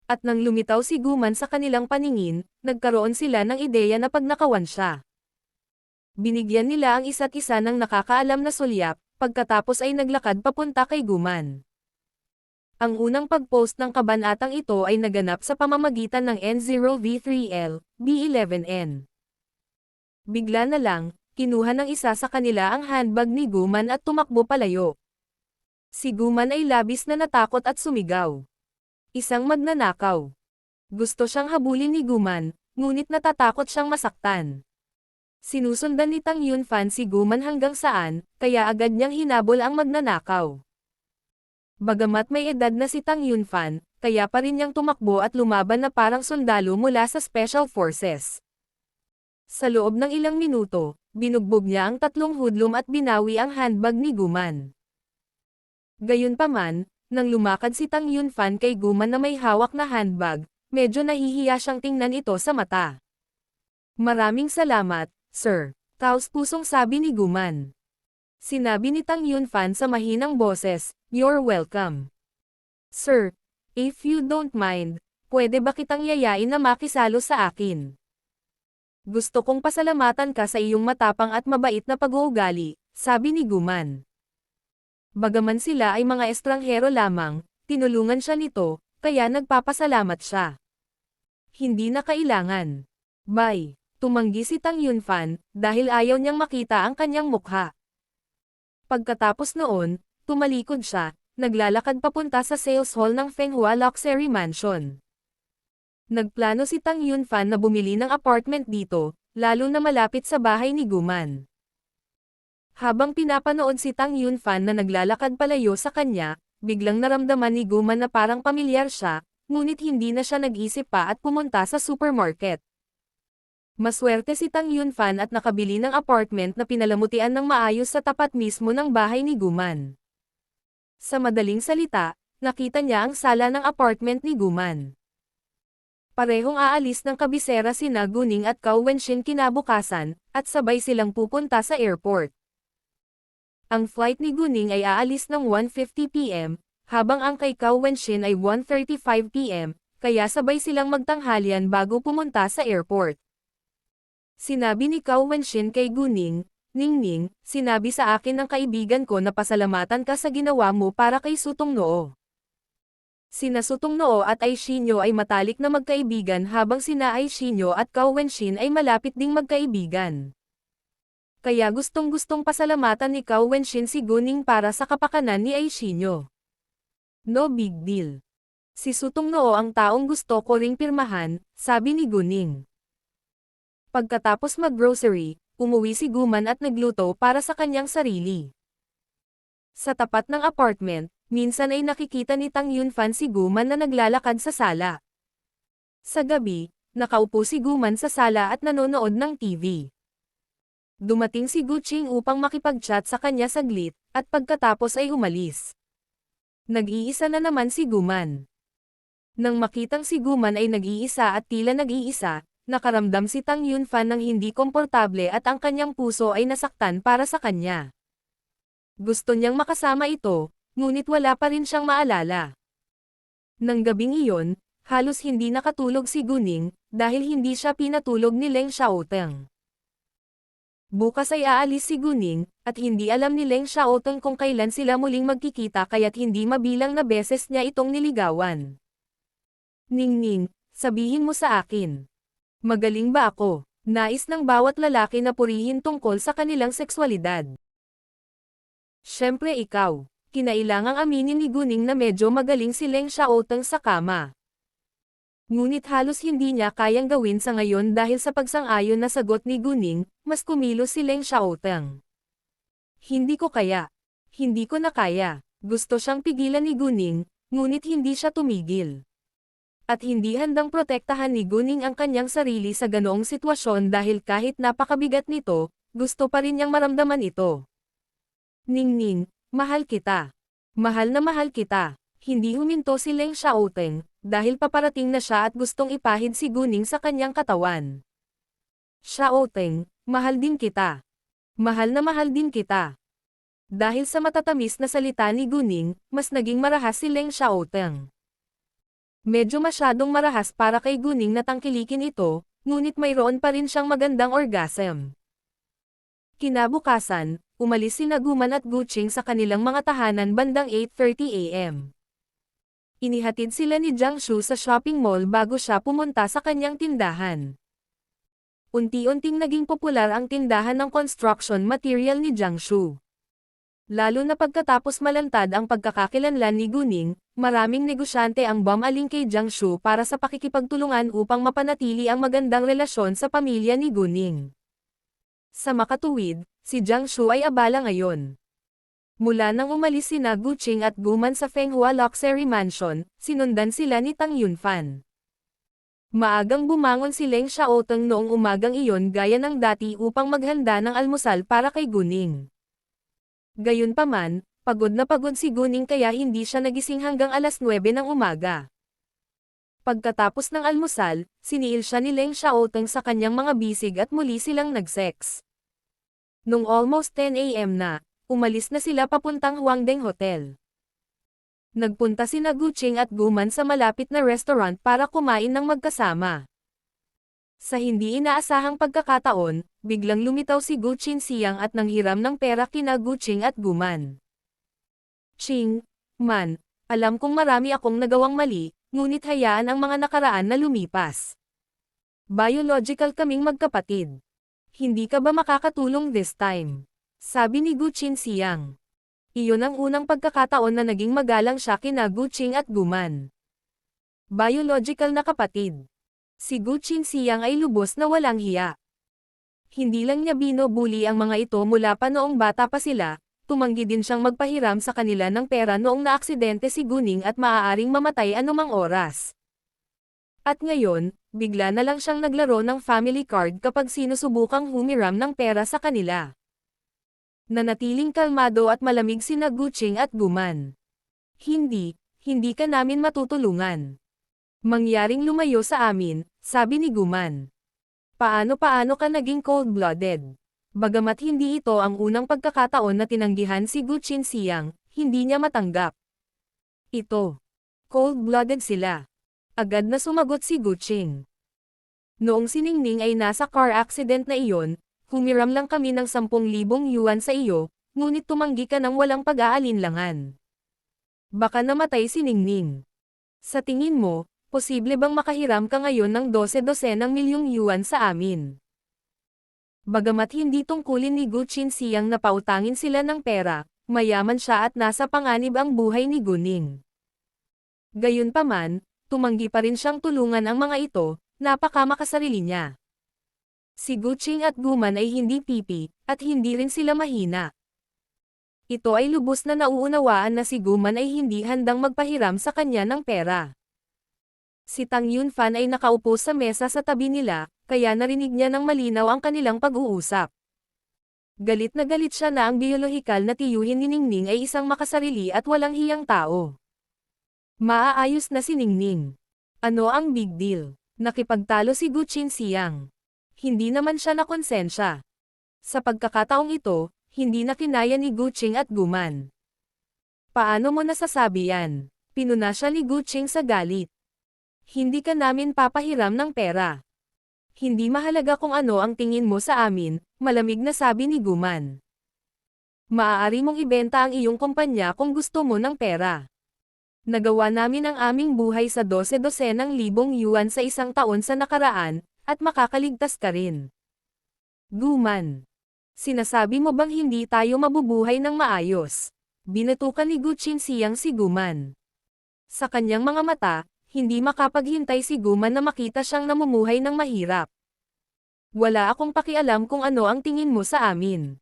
At nang lumitaw si Guman sa kanilang paningin, nagkaroon sila ng ideya na pagnakawan siya. Binigyan nila ang isa't isa ng nakakaalam na sulyap, pagkatapos ay naglakad papunta kay Guman. Ang unang pag-post ng kabanatang ito ay naganap sa pamamagitan ng N0V3L, B11N. Bigla na lang, kinuha ng isa sa kanila ang handbag ni Guman at tumakbo palayo. Si Guman ay labis na natakot at sumigaw. Isang magnanakaw. Gusto siyang habulin ni Guman, ngunit natatakot siyang masaktan. Sinusundan ni Tang Yunfan si Guman hanggang saan, kaya agad niyang hinabol ang magnanakaw. Bagamat may edad na si Tang Yunfan, kaya pa rin niyang tumakbo at lumaban na parang sundalo mula sa Special Forces. Sa loob ng ilang minuto, binugbog niya ang 3 hoodlum at binawi ang handbag ni Guman. Gayunpaman, nang lumakad si Tang Yunfan kay Guman na may hawak na handbag, medyo nahihiya siyang tingnan ito sa mata. Maraming salamat, sir. Taos-pusong sabi ni Guman. Sinabi ni Tang Yunfan sa mahinang boses, "You're welcome. Sir, if you don't mind, pwede ba kitang yayain na makisalo sa akin? Gusto kong pasalamatan ka sa iyong matapang at mabait na pag-uugali," sabi ni Guman. Bagaman sila ay mga estranghero lamang, tinulungan siya nito, kaya nagpapasalamat siya. Hindi na kailangan. Bye. Tumanggi si Tang Yunfan, dahil ayaw niyang makita ang kanyang mukha. Pagkatapos noon, tumalikod siya, naglalakad papunta sa sales hall ng Fenghua Luxury Mansion. Nagplano si Tang Yunfan na bumili ng apartment dito, lalo na malapit sa bahay ni Guman. Habang pinapanood si Tang Yunfan na naglalakad palayo sa kanya, biglang naramdaman ni Guman na parang pamilyar siya, ngunit hindi na siya nag-isip pa at pumunta sa supermarket. Maswerte si Tang Yunfan at nakabili ng apartment na pinalamutian ng maayos sa tapat mismo ng bahay ni Guman. Sa madaling salita, nakita niya ang sala ng apartment ni Guman. Parehong aalis ng kabisera sina Guning at Cao Wenshin kinabukasan, at sabay silang pupunta sa airport. Ang flight ni Guning ay aalis ng 1:50 p.m., habang ang kay Cao Wenshin ay 1:35 p.m., kaya sabay silang magtanghalian bago pumunta sa airport. Sinabi ni Cao Wenshin kay Guning, "Ningning, sinabi sa akin ng kaibigan ko na pasalamatan ka sa ginawa mo para kay Sutong Noo." Sina Sutong Noo at Aishinyo ay matalik na magkaibigan habang sina Aishinyo at Cao Wenshin ay malapit ding magkaibigan. Kaya gustong-gustong pasalamatan ni Cao Wenshin si Guning para sa kapakanan ni Aishinyo. No big deal. Si Sutong Noo ang taong gusto ko ring pirmahan, sabi ni Guning. Pagkatapos mag-grocery, umuwi si Guman at nagluto para sa kanyang sarili. Sa tapat ng apartment, minsan ay nakikita ni Tang Yunfan si Guman na naglalakad sa sala. Sa gabi, nakaupo si Guman sa sala at nanonood ng TV. Dumating si Guqing upang makipag-chat sa kanya saglit, at pagkatapos ay umalis. Nag-iisa na naman si Guman. Nang makitang si Guman ay nag-iisa at tila nag-iisa, nakaramdam si Tang Yunfan ng hindi komportable at ang kanyang puso ay nasaktan para sa kanya. Gusto niyang makasama ito, ngunit wala pa rin siyang maalala. Nang gabing iyon, halos hindi nakatulog si Guning, dahil hindi siya pinatulog ni Leng Xiaoteng. Bukas ay aalis si Guning, at hindi alam ni Leng Xiaoteng kung kailan sila muling magkikita kaya't hindi mabilang na beses niya itong niligawan. "Ningning, sabihin mo sa akin. Magaling ba ako?" Nais ng bawat lalaki na purihin tungkol sa kanilang sekswalidad. Siyempre ikaw. Kinailangang aminin ni Guning na medyo magaling si Leng Xiaoteng sa kama. Ngunit halos hindi niya kayang gawin sa ngayon dahil sa pagsang-ayon na sagot ni Guning, mas kumilos si Leng Xiaoteng. "Hindi ko kaya. Hindi ko na kaya." Gusto siyang pigilan ni Guning, ngunit hindi siya tumigil. At hindi handang protektahan ni Guning ang kanyang sarili sa ganoong sitwasyon dahil kahit napakabigat nito, gusto pa rin niyang maramdaman ito. "Ningning, mahal kita. Mahal na mahal kita." Hindi huminto si Leng Xiaoteng, dahil paparating na siya at gustong ipahid si Guning sa kanyang katawan. "Xiaoteng, mahal din kita. Mahal na mahal din kita." Dahil sa matatamis na salita ni Guning, mas naging marahas si Leng Xiaoteng. Medyo masyadong marahas para kay Guning na tangkilikin ito, ngunit mayroon pa rin siyang magandang orgasm. Kinabukasan, umalis sina Guman at Guqing sa kanilang mga tahanan bandang 8:30 a.m. Inihatid sila ni Jiangshu sa shopping mall bago siya pumunta sa kanyang tindahan. Unti-unting naging popular ang tindahan ng construction material ni Jiangshu. Lalo na pagkatapos malantad ang pagkakakilanlan ni Guning, maraming negosyante ang bumaling kay Jiangshu para sa pakikipagtulungan upang mapanatili ang magandang relasyon sa pamilya ni Guning. Sa makatuwid, si Jiangshu ay abala ngayon. Mula nang umalis sina Guqing at Guman sa Fenghua Luxury Mansion, sinundan sila ni Tang Yunfan. Maagang bumangon si Leng Xiaoteng noong umagang iyon gaya ng dati upang maghanda ng almusal para kay Guning. Gayunpaman, pagod na pagod si Guning kaya hindi siya nagising hanggang alas 9 ng umaga. Pagkatapos ng almusal, siniil siya ni Leng Xiaoteng sa kanyang mga bisig at muli silang nag-sex. Nung almost 10 a.m. na, umalis na sila papuntang Huangdeng Hotel. Nagpunta sina Guqing at Guman sa malapit na restaurant para kumain ng magkasama. Sa hindi inaasahang pagkakataon, biglang lumitaw si Guqing Siyang at nanghiram ng pera kina Guqing at Guman. "Ching, man, alam kong marami akong nagawang mali, ngunit hayaan ang mga nakaraan na lumipas. Biological kaming magkapatid. Hindi ka ba makakatulong this time?" Sabi ni Guqing Siyang. Iyon ang unang pagkakataon na naging magalang siya kina Guqing at Guman. Biological na kapatid. Si Guqing Siyang ay lubos na walang hiya. Hindi lang niya binubuli ang mga ito mula pa noong bata pa sila, tumanggi din siyang magpahiram sa kanila ng pera noong naaksidente si Guning at maaaring mamatay anumang oras. At ngayon, Bigla na lang siyang naglaro ng family card kapag sinusubukang humiram ng pera sa kanila. Nanatiling kalmado at malamig sina Guching at Guman. Hindi ka namin matutulungan. Mangyaring lumayo sa amin, sabi ni Guman. Paano ka naging cold-blooded? Bagamat hindi ito ang unang pagkakataon na tinanggihan si Guchin Siang, hindi niya matanggap. Ito. Cold-blooded sila. Agad na sumagot si Guching. Noong si Ningning ay nasa car accident na iyon, humiram lang kami ng 10,000 yuan sa iyo, ngunit tumanggi ka ng walang pag-aalinlangan. Baka namatay si Ningning. Sa tingin mo, posible bang makahiram ka ngayon ng 12 milyong yuan sa amin? Bagamat hindi tungkulin ni Guchin Siang na pautangin sila ng pera, mayaman siya at nasa panganib ang buhay ni Guning. Gayunpaman, tumanggi pa rin siyang tulungan ang mga ito, napakamakasarili niya. Si Guching at Guman ay hindi pipi, at hindi rin sila mahina. Ito ay lubos na nauunawaan na si Guman ay hindi handang magpahiram sa kanya ng pera. Si Tang Yunfan ay nakaupo sa mesa sa tabi nila, kaya narinig niya ng malinaw ang kanilang pag-uusap. Galit na galit siya na ang biolohikal na tiyuhin ni Ningning ay isang makasarili at walang hiyang tao. Maaayos na si Ningning. Ano ang big deal? Nakipagtalo si Guchin Siang. Hindi naman siya nakonsensya. Sa pagkakataong ito, hindi na kinaya ni Guching at Guman. Paano mo nasasabi yan? Pinuna siya ni Guching sa galit. Hindi ka namin papahiram ng pera. Hindi mahalaga kung ano ang tingin mo sa amin, malamig na sabi ni Guman. Maaari mong ibenta ang iyong kumpanya kung gusto mo ng pera. Nagawa namin ang aming buhay sa 12,000 yuan sa isang taon sa nakaraan, at makakaligtas ka rin. Guman. Sinasabi mo bang hindi tayo mabubuhay ng maayos? Binatukan ni Guchin Siang si Guman. Sa kanyang mga mata, hindi makapaghintay si Guman na makita siyang namumuhay ng mahirap. Wala akong pakialam kung ano ang tingin mo sa amin.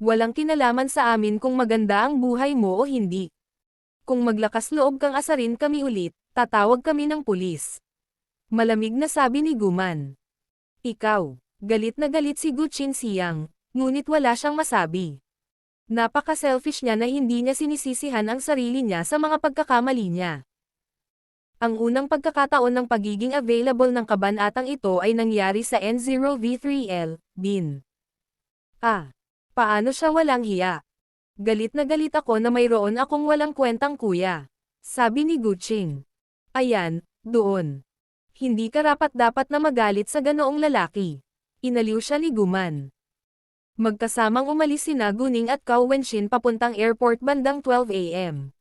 Walang kinalaman sa amin kung maganda ang buhay mo o hindi. Kung maglakas loob kang asarin kami ulit, tatawag kami ng pulis. Malamig na sabi ni Guman. Ikaw. Galit na galit si Guchin Siang, ngunit wala siyang masabi. Napaka-selfish niya na hindi niya sinisisihan ang sarili niya sa mga pagkakamali niya. Ang unang pagkakataon ng pagiging available ng kabanatang ito ay nangyari sa N0V3L, Bin. Paano siya walang hiya? Galit na galit ako na mayroon akong walang kwentang kuya. Sabi ni Guching. Ayan, doon. Hindi karapat-dapat na magalit sa ganoong lalaki. Inaliw siya ni Guman. Magkasamang umalis sina Guning at Cao Wenshin papuntang airport bandang 12 AM.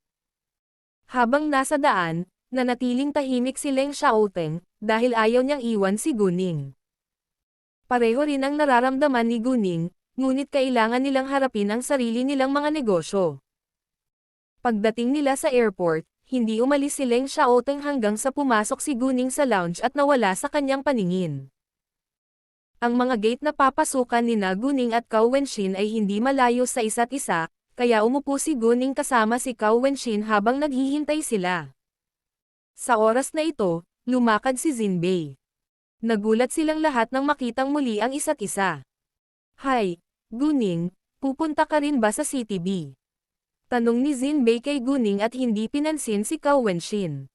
Habang nasa daan, nanatiling tahimik si Leng Xiaoteng, dahil ayaw niyang iwan si Guning. Pareho rin ang nararamdaman ni Guning, ngunit kailangan nilang harapin ang sarili nilang mga negosyo. Pagdating nila sa airport, hindi umalis si Leng Xiaoteng hanggang sa pumasok si Guning sa lounge at nawala sa kanyang paningin. Ang mga gate na papasukan ni Guning at Cao Wenshin ay hindi malayo sa isa't isa, kaya umupo si Guning kasama si Cao Wenshin habang naghihintay sila. Sa oras na ito, lumakad si Jinbei. Nagulat silang lahat nang makitang muli ang isa't isa. Hi, Guning, pupunta ka rin ba sa CTB? Tanong ni Jinbei kay Guning at hindi pinansin si Cao Wenshin.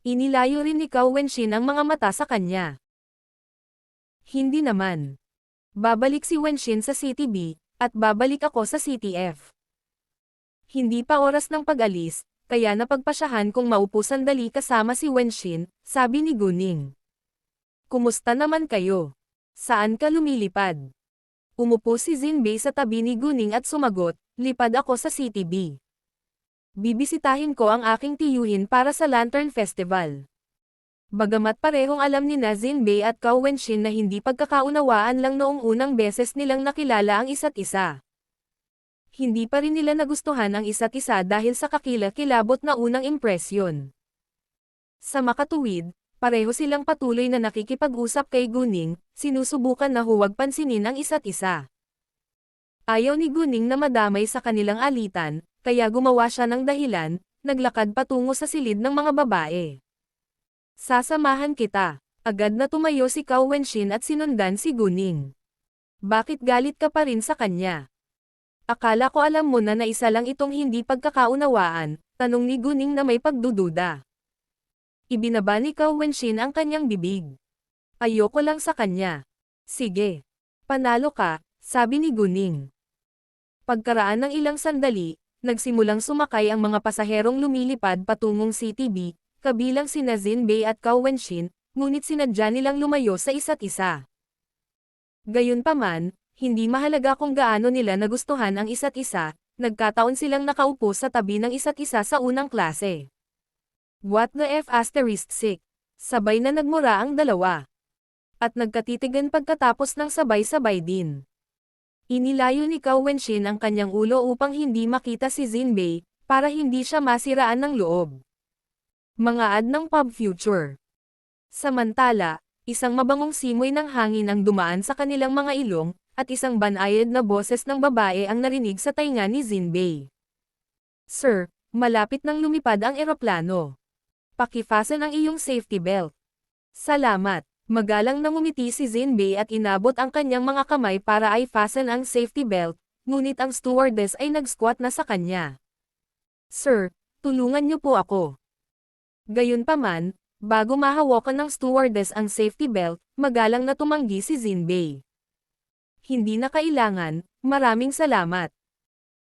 Inilayo rin ni Cao Wenshin ang mga mata sa kanya. Hindi naman. Babalik si Wenshin sa CTB, at babalik ako sa CTF. Hindi pa oras ng pag-alis, kaya napagpasyahan kung maupo sandali kasama si Wenshin, sabi ni Guning. Kumusta naman kayo? Saan ka lumilipad? Umupo si Jinbei sa tabi ni Guning at sumagot, lipad ako sa CTB. Bibisitahin ko ang aking tiyuhin para sa Lantern Festival. Bagamat parehong alam ni Jinbei at Cao Wenshin na hindi pagkakaunawaan lang noong unang beses nilang nakilala ang isa't isa. Hindi pa rin nila nagustuhan ang isa't isa dahil sa kakilakilabot na unang impresyon. Sa makatuwid, pareho silang patuloy na nakikipag-usap kay Guning, sinusubukan na huwag pansinin ang isa't isa. Ayaw ni Guning na madamay sa kanilang alitan, kaya gumawa siya ng dahilan, naglakad patungo sa silid ng mga babae. Sasamahan kita. Agad na tumayo si Cao Wenshin at sinundan si Guning. Bakit galit ka pa rin sa kanya? Akala ko alam mo na isa lang itong hindi pagkakaunawaan, tanong ni Guning na may pagdududa. Ibinaba ni Cao Wenshin ang kanyang bibig. Ayoko lang sa kanya. Sige. Panalo ka, sabi ni Guning. Pagkaraan ng ilang sandali, nagsimulang sumakay ang mga pasaherong lumilipad patungong CTB, kabilang sina Jinbei at Cao Wenshin, ngunit sinadya nilang lumayo sa isa't isa. Gayunpaman, hindi mahalaga kung gaano nila nagustuhan ang isa't isa, nagkataon silang nakaupo sa tabi ng isa't isa sa unang klase. What the F***? Sabay na nagmura ang dalawa. At nagkatitigan pagkatapos ng sabay-sabay din. Inilayo ni Cao Wenshin ang kanyang ulo upang hindi makita si Jinbei, para hindi siya masiraan ng loob. Mga ad ng pub future. Samantala, isang mabangong simoy ng hangin ang dumaan sa kanilang mga ilong, at isang banayad na boses ng babae ang narinig sa tainga ni Jinbei. Sir, malapit nang lumipad ang eroplano. Pakifasten ang iyong safety belt. Salamat. Magalang na ngumiti si Jinbei at inabot ang kanyang mga kamay para i-fasten ang safety belt, ngunit ang stewardess ay nag-squat na sa kanya. Sir, tulungan niyo po ako. Gayunpaman, bago mahawakan ng stewardess ang safety belt, magalang na tumanggi si Jinbei. Hindi na kailangan, maraming salamat.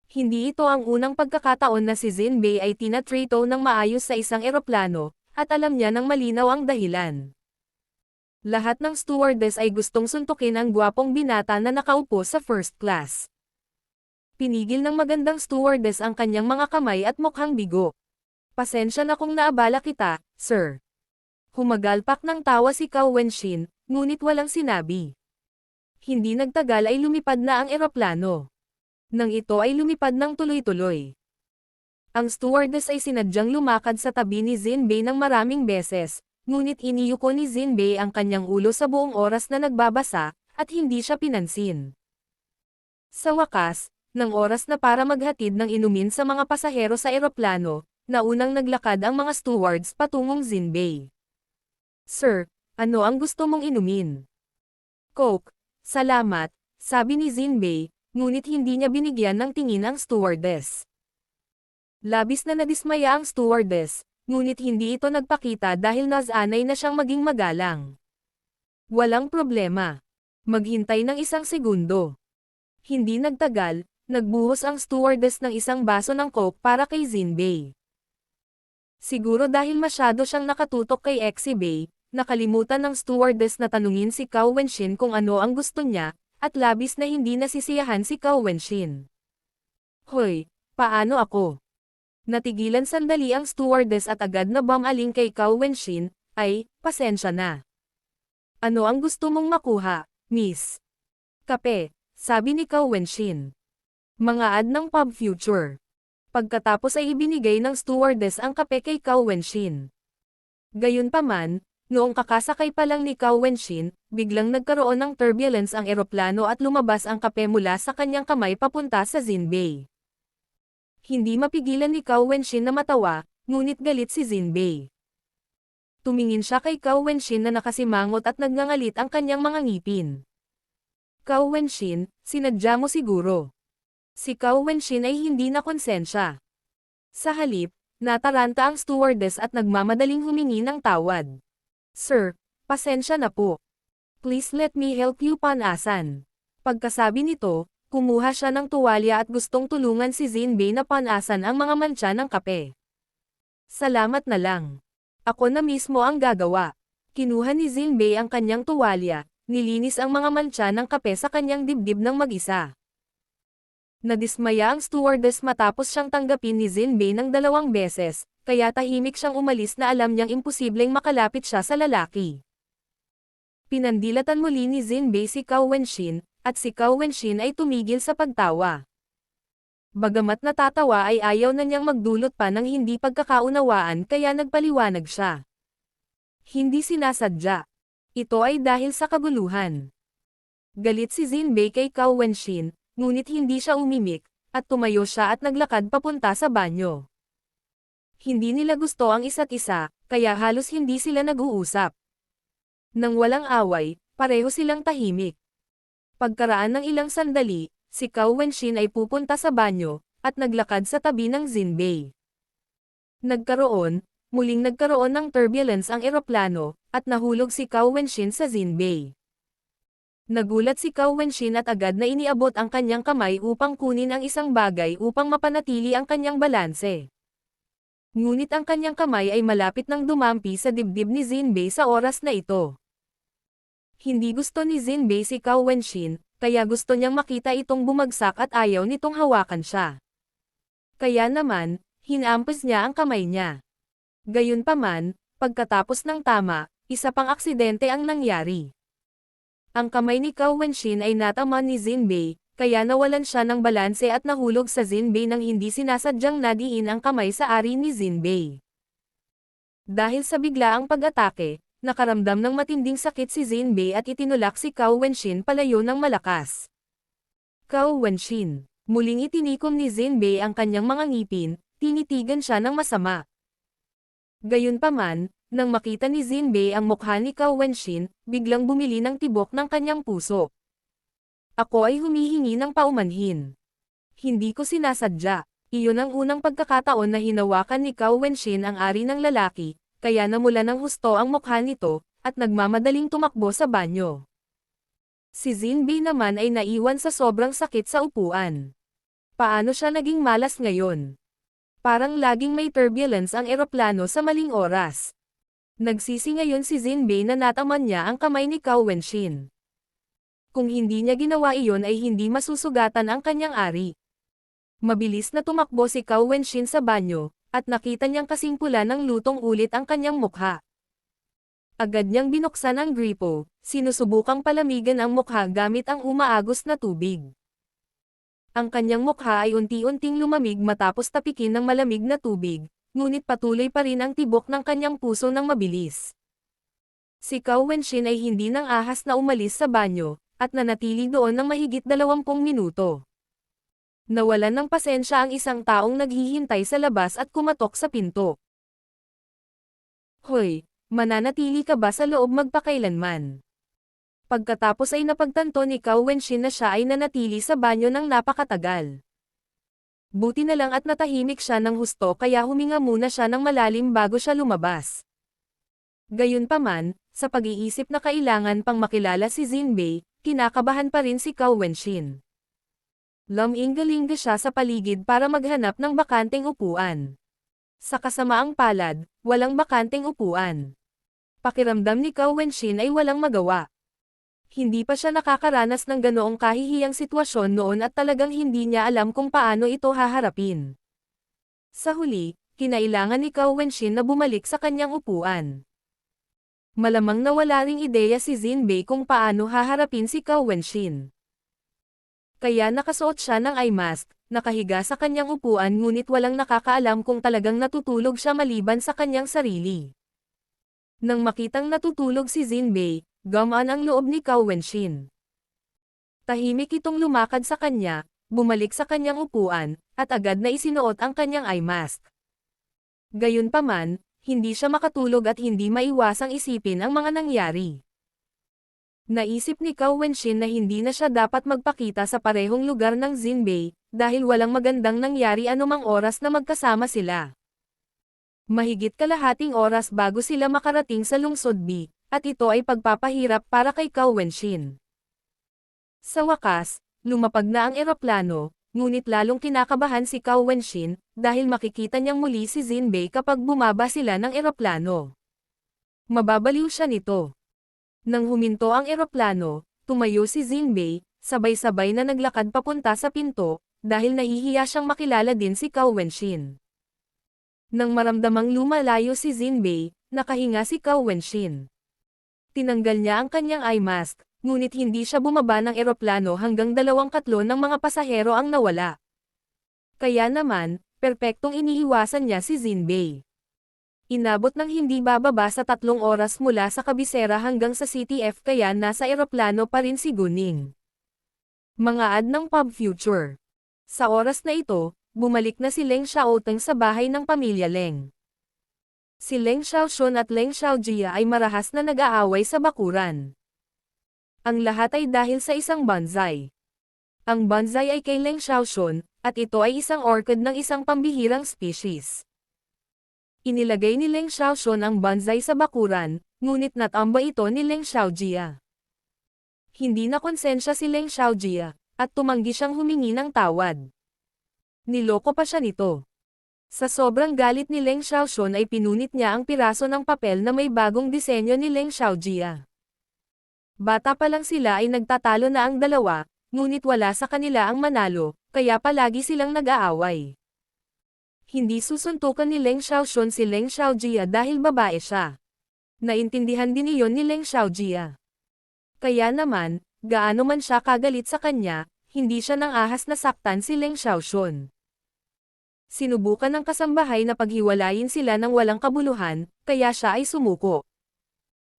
Hindi ito ang unang pagkakataon na si Jinbei ay tinatrito ng maayos sa isang eroplano, at alam niya ng malinaw ang dahilan. Lahat ng stewardess ay gustong suntukin ang gwapong binata na nakaupo sa first class. Pinigil ng magandang stewardess ang kanyang mga kamay at mukhang bigo. Pasensya na kung naabala kita, sir. Humagalpak ng tawa si Cao Wenshin, ngunit walang sinabi. Hindi nagtagal ay lumipad na ang eroplano. Nang ito ay lumipad ng tuloy-tuloy. Ang stewardess ay sinadyang lumakad sa tabi ni Jinbei ng maraming beses, ngunit iniyuko ni Jinbei ang kanyang ulo sa buong oras na nagbabasa, at hindi siya pinansin. Sa wakas, ng oras na para maghatid ng inumin sa mga pasahero sa eroplano, naunang naglakad ang mga stewards patungong Jinbei. Sir, ano ang gusto mong inumin? Coke, salamat, sabi ni Jinbei, ngunit hindi niya binigyan ng tingin ang stewardess. Labis na nadismaya ang stewardess, ngunit hindi ito nagpakita dahil nasanay na siyang maging magalang. Walang problema. Maghintay ng isang segundo. Hindi nagtagal, nagbuhos ang stewardess ng isang baso ng Coke para kay Jinbei. Siguro dahil masyado siyang nakatutok kay Exibei, nakalimutan ng stewardess na tanungin si Cao Wenshin kung ano ang gusto niya, at labis na hindi nasisiyahan si Cao Wenshin. Hoy, paano ako? Natigilan sandali ang stewardess at agad na bumaling kay Cao Wenshin, ay, pasensya na. Ano ang gusto mong makuha, miss? Kape, sabi ni Cao Wenshin. Mga ad ng pub future. Pagkatapos ay ibinigay ng stewardess ang kape kay Cao Wenshin. Gayunpaman, noong kakasakay pa lang ni Cao Wenshin, biglang nagkaroon ng turbulence ang eroplano at lumabas ang kape mula sa kanyang kamay papunta sa Jinbei. Hindi mapigilan ni Cao Wenshin na matawa, ngunit galit si Jinbei. Tumingin siya kay Cao Wenshin na nakasimangot at nagngangalit ang kanyang mga ngipin. Cao Wenshin, sinadya mo siguro. Si Cao Wenshin ay hindi na konsensya. Sa halip, nataranta ang stewardess at nagmamadaling humingi ng tawad. Sir, pasensya na po. Please let me help you panasan. Pagkasabi nito, kumuha siya ng tuwalya at gustong tulungan si Jinbei na panasan ang mga mantsa ng kape. Salamat na lang. Ako na mismo ang gagawa. Kinuha ni Jinbei ang kanyang tuwalya, nilinis ang mga mantsa ng kape sa kanyang dibdib ng mag-isa. Nadismaya ang stewardess matapos siyang tanggapin ni Jinbei ng 2 beses, kaya tahimik siyang umalis na alam niyang imposibleng makalapit siya sa lalaki. Pinandilatan muli ni Jinbei si Cao Wenshin, at si Cao Wenshin ay tumigil sa pagtawa. Bagamat natatawa ay ayaw na niyang magdulot pa ng hindi pagkakaunawaan kaya nagpaliwanag siya. Hindi sinasadya. Ito ay dahil sa kaguluhan. Galit si Jinbei kay Cao Wenshin, ngunit hindi siya umimik, at tumayo siya at naglakad papunta sa banyo. Hindi nila gusto ang isa't isa, kaya halos hindi sila nag-uusap. Nang walang away, pareho silang tahimik. Pagkaraan ng ilang sandali, si Cao Wenshin ay pupunta sa banyo, at naglakad sa tabi ng Jinbei. Muling nagkaroon ng turbulence ang eroplano, at nahulog si Cao Wenshin sa Jinbei. Nagulat si Cao Wenshin at agad na iniabot ang kanyang kamay upang kunin ang isang bagay upang mapanatili ang kanyang balanse. Ngunit ang kanyang kamay ay malapit nang dumampi sa dibdib ni Jinbei sa oras na ito. Hindi gusto ni Jinbei si Cao Wenshin, kaya gusto niyang makita itong bumagsak at ayaw nitong hawakan siya. Kaya naman, hinampas niya ang kamay niya. Gayunpaman, pagkatapos ng tama, isa pang aksidente ang nangyari. Ang kamay ni Cao Wenshin ay natama ni Jinbei, kaya nawalan siya ng balanse at nahulog sa Jinbei nang hindi sinasadyang nadiin ang kamay sa ari ni Jinbei. Dahil sa biglaang pag-atake, nakaramdam ng matinding sakit si Jinbei at itinulak si Cao Wenshin palayo ng malakas. Cao Wenshin. Muling itinikom ni Jinbei ang kanyang mga ngipin, tinitigan siya ng masama. Gayunpaman, nang makita ni Jinbei ang mukha ni Cao Wenshin, biglang bumili ng tibok ng kanyang puso. Ako ay humihingi ng paumanhin. Hindi ko sinasadya. Iyon ang unang pagkakataon na hinawakan ni Cao Wenshin ang ari ng lalaki, kaya namula ng husto ang mukha nito, at nagmamadaling tumakbo sa banyo. Si Jinbei naman ay naiwan sa sobrang sakit sa upuan. Paano siya naging malas ngayon? Parang laging may turbulence ang eroplano sa maling oras. Nagsisi ngayon si Jinbei na nataman niya ang kamay ni Cao Wenshin. Kung hindi niya ginawa iyon ay hindi masusugatan ang kanyang ari. Mabilis na tumakbo si Cao Wenshin sa banyo, at nakita niyang kasing pula ng lutong ulit ang kanyang mukha. Agad niyang binuksan ang gripo, sinusubukang palamigan ang mukha gamit ang umaagos na tubig. Ang kanyang mukha ay unti-unting lumamig matapos tapikin ng malamig na tubig, ngunit patuloy pa rin ang tibok ng kanyang puso ng mabilis. Si Cao Wenshin ay hindi nang ahas na umalis sa banyo, at nanatili doon ng mahigit 20 minuto. Nawalan ng pasensya ang isang taong naghihintay sa labas at kumatok sa pinto. Hoy, mananatili ka ba sa loob magpakailanman? Pagkatapos ay napagtanto ni Cao Wenshin na siya ay nanatili sa banyo ng napakatagal. Buti na lang at natahimik siya ng husto kaya huminga muna siya ng malalim bago siya lumabas. Gayunpaman, sa pag-iisip na kailangan pang makilala si Jinbei, kinakabahan pa rin si Cao Wenshin. Lumingalinga siya sa paligid para maghanap ng bakanteng upuan. Sa kasamaang palad, walang bakanteng upuan. Pakiramdam ni Cao Wenshin ay walang magawa. Hindi pa siya nakakaranas ng ganoong kahihiyang sitwasyon noon at talagang hindi niya alam kung paano ito haharapin. Sa huli, kinailangan ni Cao Wenshin na bumalik sa kanyang upuan. Malamang nawala ring ideya si Jinbei kung paano haharapin si Cao Wenshin. Kaya nakasuot siya ng eye mask, nakahiga sa kanyang upuan ngunit walang nakakaalam kung talagang natutulog siya maliban sa kanyang sarili. Nang makitang natutulog si Jinbei, gumaan ang loob ni Cao Wenshin. Tahimik itong lumakad sa kanya, bumalik sa kanyang upuan, at agad na isinuot ang kanyang eye mask. Gayunpaman, hindi siya makatulog at hindi maiwasang isipin ang mga nangyari. Naisip ni Cao Wenshin na hindi na siya dapat magpakita sa parehong lugar ng Jinbei, dahil walang magandang nangyari anumang oras na magkasama sila. Mahigit kalahating oras bago sila makarating sa lungsod B, at ito ay pagpapahirap para kay Cao Wenshin. Sa wakas, lumapag na ang eroplano, ngunit lalong kinakabahan si Cao Wenshin, dahil makikita niyang muli si Jinbei kapag bumaba sila ng eroplano. Mababaliw siya nito. Nang huminto ang eroplano, tumayo si Jinbei, sabay-sabay na naglakad papunta sa pinto, dahil nahihiya siyang makilala din si Cao Wenshin. Nang maramdamang lumalayo si Jinbei, nakahinga si Cao Wenshin. Tinanggal niya ang kanyang eye mask, ngunit hindi siya bumaba ng eroplano hanggang 2 ng mga pasahero ang nawala. Kaya naman, perpektong iniiwasan niya si Jinbei. Inabot ng hindi bababa sa 3 oras mula sa kabisera hanggang sa CTF kaya nasa eroplano pa rin si Guning. Mga ad ng Pub Future. Sa oras na ito, bumalik na si Leng Xiaoteng sa bahay ng pamilya Leng. Si Leng Xiaoxun at Leng Xiaojia ay marahas na nag-aaway sa bakuran. Ang lahat ay dahil sa isang bonsai. Ang bonsai ay kay Leng Xiaoxun, at ito ay isang orchid ng isang pambihirang species. Inilagay ni Leng Xiaoxun ang bonsai sa bakuran, ngunit natamba ito ni Leng Xiaojia. Hindi na konsensya si Leng Xiaojia, at tumanggi siyang humingi ng tawad. Niloko pa siya nito. Sa sobrang galit ni Leng Xiaoxun ay pinunit niya ang piraso ng papel na may bagong disenyo ni Leng Xiaojia. Bata pa lang sila ay nagtatalo na ang dalawa, ngunit wala sa kanila ang manalo, kaya palagi silang nag-aaway. Hindi susuntukan ni Leng Xiaoxun si Leng Xiaojia dahil babae siya. Naintindihan din iyon ni Leng Xiaojia. Kaya naman, gaano man siya kagalit sa kanya, hindi siya nang ahas na saktan si Leng Xiaoxun. Sinubukan ng kasambahay na paghiwalayin sila ng walang kabuluhan, kaya siya ay sumuko.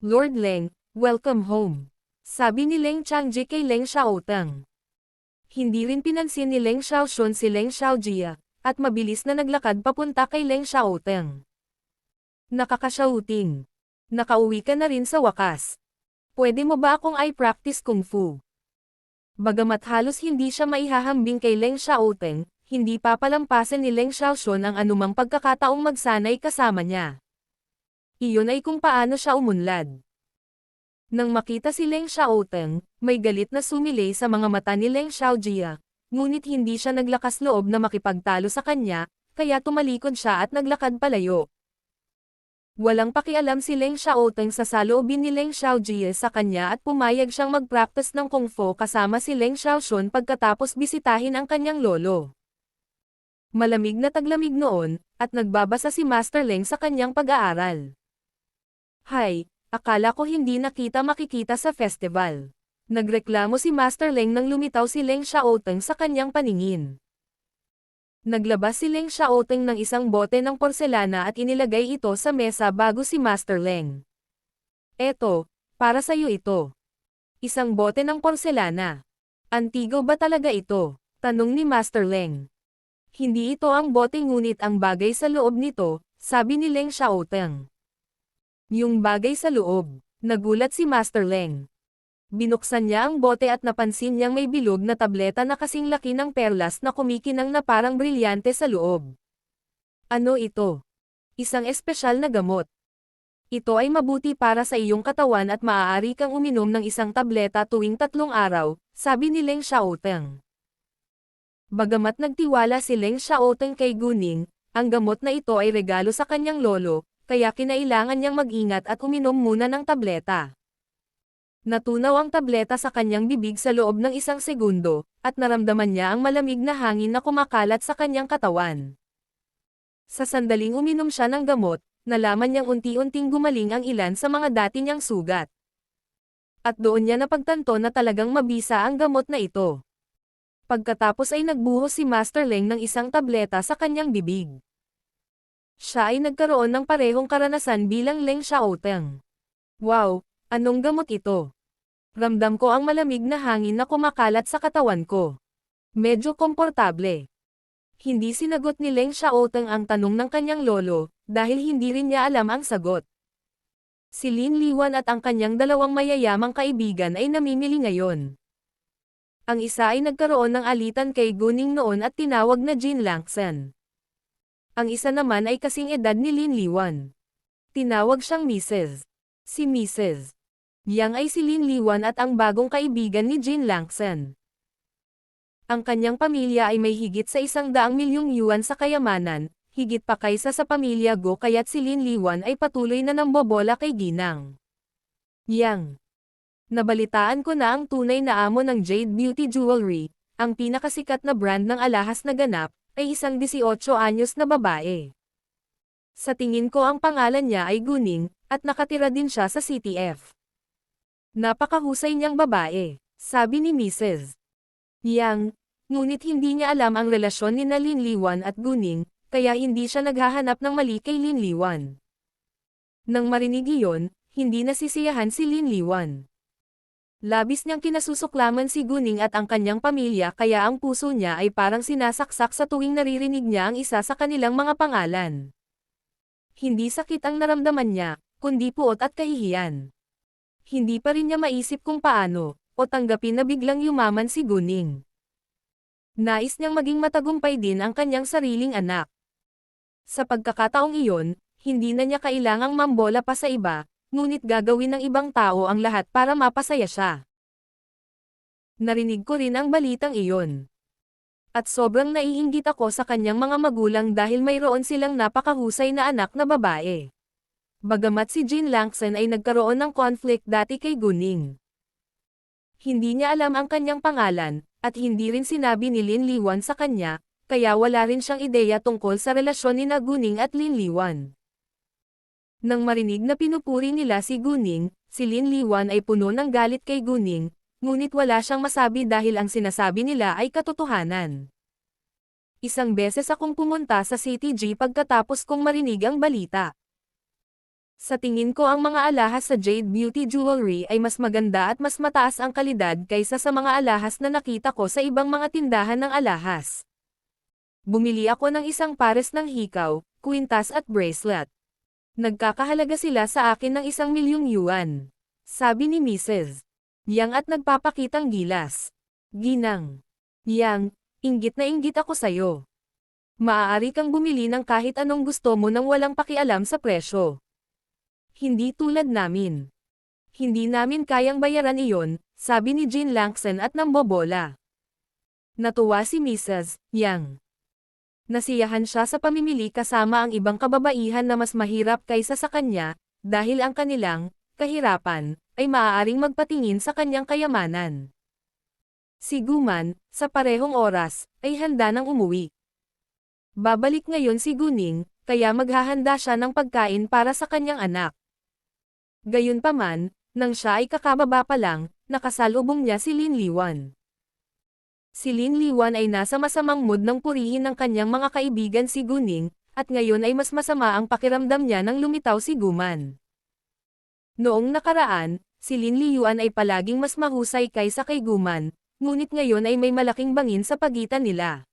Lord Leng, welcome home. Sabi ni Leng Changji kay Leng Xiaoteng. Hindi rin pinansin ni Leng Xiaoxun si Leng Xiaojia, at mabilis na naglakad papunta kay Leng Xiaoteng. Nakakasyauting. Nakauwi ka na rin sa wakas. Pwede mo ba akong i-practice kung fu? Bagamat halos hindi siya maihahambing kay Leng Xiaoteng, hindi papalampasin ni Leng Xiaoxun ang anumang pagkakataong magsanay kasama niya. Iyon ay kung paano siya umunlad. Nang makita si Leng Xiaoteng, may galit na sumilay sa mga mata ni Leng Xiaojia, ngunit hindi siya naglakas loob na makipagtalo sa kanya, kaya tumalikod siya at naglakad palayo. Walang pakialam si Leng Xiaoteng sa saloobin ni Leng Xiaojia sa kanya at pumayag siyang mag-practice ng kung fu kasama si Leng Xiaoxun pagkatapos bisitahin ang kanyang lolo. Malamig na taglamig noon, at nagbabasa si Master Leng sa kanyang pag-aaral. Hay, akala ko hindi na kita makikita sa festival. Nagreklamo si Master Leng nang lumitaw si Leng Xiaoteng sa kanyang paningin. Naglabas si Leng Xiaoteng ng isang bote ng porselana at inilagay ito sa mesa bago si Master Leng. Eto, para sa iyo ito. Isang bote ng porselana. Antigo ba talaga ito? Tanong ni Master Leng. Hindi ito ang bote ngunit ang bagay sa loob nito, sabi ni Leng Xiaoteng. Yung bagay sa loob, nagulat si Master Leng. Binuksan niya ang bote at napansin niyang may bilog na tableta na kasing laki ng perlas na kumikinang na parang brilyante sa loob. Ano ito? Isang espesyal na gamot. Ito ay mabuti para sa iyong katawan at maaari kang uminom ng isang tableta tuwing 3 araw, sabi ni Leng Xiaoteng. Bagamat nagtiwala si Leng Xiaoteng kay Guning, ang gamot na ito ay regalo sa kanyang lolo, kaya kinailangan niyang mag-ingat at uminom muna ng tableta. Natunaw ang tableta sa kanyang bibig sa loob ng 1 segundo, at naramdaman niya ang malamig na hangin na kumakalat sa kanyang katawan. Sa sandaling uminom siya ng gamot, nalaman niyang unti-unting gumaling ang ilan sa mga dati niyang sugat. At doon niya napagtanto na talagang mabisa ang gamot na ito. Pagkatapos ay nagbuhos si Master Leng ng isang tableta sa kanyang bibig. Siya ay nagkaroon ng parehong karanasan bilang Leng Xiaoteng. Wow, anong gamot ito? Ramdam ko ang malamig na hangin na kumakalat sa katawan ko. Medyo komportable. Hindi sinagot ni Leng Xiaoteng ang tanong ng kanyang lolo, dahil hindi rin niya alam ang sagot. Si Lin Liwan at ang kanyang dalawang mayayamang kaibigan ay namimili ngayon. Ang isa ay nagkaroon ng alitan kay Guning noon at tinawag na Jin Langsan. Ang isa naman ay kasing edad ni Lin Liwan. Tinawag siyang Mrs. Si Mrs. Yang ay si Lin Liwan at ang bagong kaibigan ni Jin Langsan. Ang kanyang pamilya ay may higit sa 100 milyong yuan sa kayamanan, higit pa kaysa sa pamilya Go kaya't si Lin Liwan ay patuloy na nambobola kay Ginang. Yang. Nabalitaan ko na ang tunay na amo ng Jade Beauty Jewelry, ang pinakasikat na brand ng alahas na ganap, ay isang 18 anyos na babae. Sa tingin ko ang pangalan niya ay Guning, at nakatira din siya sa CTF. Napakahusay niyang babae, sabi ni Mrs. Yang, ngunit hindi niya alam ang relasyon ni Lin Liwan at Guning, kaya hindi siya naghahanap ng mali kay Lin Liwan. Nang marinig iyon, hindi nasisiyahan si Lin Liwan. Labis niyang kinasusuklaman si Guning at ang kanyang pamilya kaya ang puso niya ay parang sinasaksak sa tuwing naririnig niya ang isa sa kanilang mga pangalan. Hindi sakit ang naramdaman niya, kundi puot at kahihiyan. Hindi pa rin niya maisip kung paano, o tanggapin na biglang yumaman si Guning. Nais niyang maging matagumpay din ang kanyang sariling anak. Sa pagkakataong iyon, hindi na niya kailangang mambola pa sa iba, ngunit gagawin ng ibang tao ang lahat para mapasaya siya. Narinig ko rin ang balitang iyon. At sobrang naiinggit ako sa kanyang mga magulang dahil mayroon silang napakahusay na anak na babae. Bagamat si Jean Langson ay nagkaroon ng conflict dati kay Guning. Hindi niya alam ang kanyang pangalan, at hindi rin sinabi ni Lin Liwan sa kanya, kaya wala rin siyang ideya tungkol sa relasyon ni Guning at Lin Liwan. Nang marinig na pinupuri nila si Guning, si Lin Liwan ay puno ng galit kay Guning, ngunit wala siyang masabi dahil ang sinasabi nila ay katotohanan. Isang beses akong pumunta sa CTG pagkatapos kong marinig ang balita. Sa tingin ko ang mga alahas sa Jade Beauty Jewelry ay mas maganda at mas mataas ang kalidad kaysa sa mga alahas na nakita ko sa ibang mga tindahan ng alahas. Bumili ako ng isang pares ng hikaw, kwintas at bracelet. Nagkakahalaga sila sa akin ng 1,000,000 yuan. Sabi ni Mrs. Yang at nagpapakitang gilas. Ginang. Yang, inggit na inggit ako sayo. Maaari kang bumili ng kahit anong gusto mo nang walang pakialam sa presyo. Hindi tulad namin. Hindi namin kayang bayaran iyon, sabi ni Jean Langson at nambobola. Natuwa si Mrs. Yang. Nasiyahan siya sa pamimili kasama ang ibang kababaihan na mas mahirap kaysa sa kanya, dahil ang kanilang kahirapan ay maaaring magpatingin sa kanyang kayamanan. Si Guman, sa parehong oras, ay handa nang umuwi. Babalik ngayon si Guning, kaya maghahanda siya ng pagkain para sa kanyang anak. Gayunpaman, nang siya ay kakababa pa lang, nakasalubong niya si Lin Liwan. Si Lin Liwan ay nasa masamang mood ng purihin ng kanyang mga kaibigan si Guning, at ngayon ay mas masama ang pakiramdam niya nang lumitaw si Guman. Noong nakaraan, si Lin Liwan ay palaging mas mahusay kaysa kay Guman, ngunit ngayon ay may malaking bangin sa pagitan nila.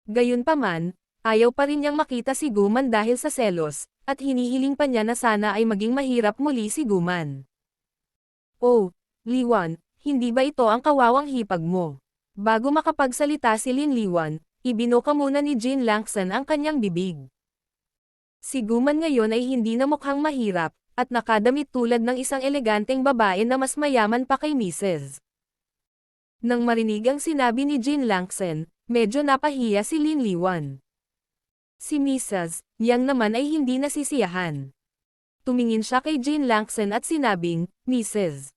Gayunpaman, ayaw pa rin niyang makita si Guman dahil sa selos, at hinihiling pa niya na sana ay maging mahirap muli si Guman. Oh, Liwan, hindi ba ito ang kawawang hipag mo? Bago makapagsalita si Lin Liwan, ibinuka muna ni Jean Langson ang kanyang bibig. Si Guman ngayon ay hindi na mukhang mahirap, at nakadamit tulad ng isang eleganteng babae na mas mayaman pa kay Mrs. Nang marinig ang sinabi ni Jean Langson, medyo napahiya si Lin Liwan. Si Mrs. Yang naman ay hindi nasisiyahan. Tumingin siya kay Jean Langson at sinabing, Mrs.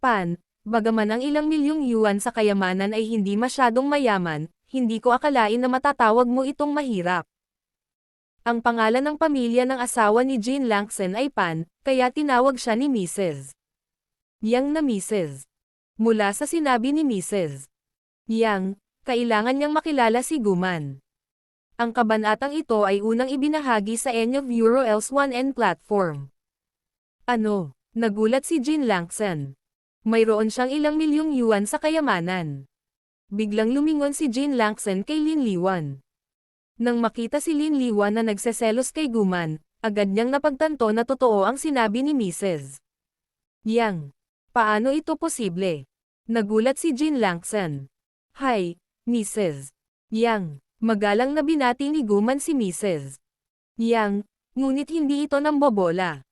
Pan, bagaman ang ilang milyong yuan sa kayamanan ay hindi masyadong mayaman, hindi ko akalain na matatawag mo itong mahirap. Ang pangalan ng pamilya ng asawa ni Jean Langson ay Pan, kaya tinawag siya ni Mrs. Yang na Mrs. Mula sa sinabi ni Mrs. Yang, kailangan niyang makilala si Guman. Ang kabanatang ito ay unang ibinahagi sa Enyo Euro Els1N platform. Ano? Nagulat si Jean Langson. Mayroon siyang ilang milyong yuan sa kayamanan. Biglang lumingon si Jean Langson kay Lin Liwan. Nang makita si Lin Liwan na nagseselos kay Guman, agad niyang napagtanto na totoo ang sinabi ni Mrs. Yang. Paano ito posible? Nagulat si Jean Langson. Hi, Mrs. Yang. Magalang na binati ni Guman si Mrs. Yang, ngunit hindi ito nambobola.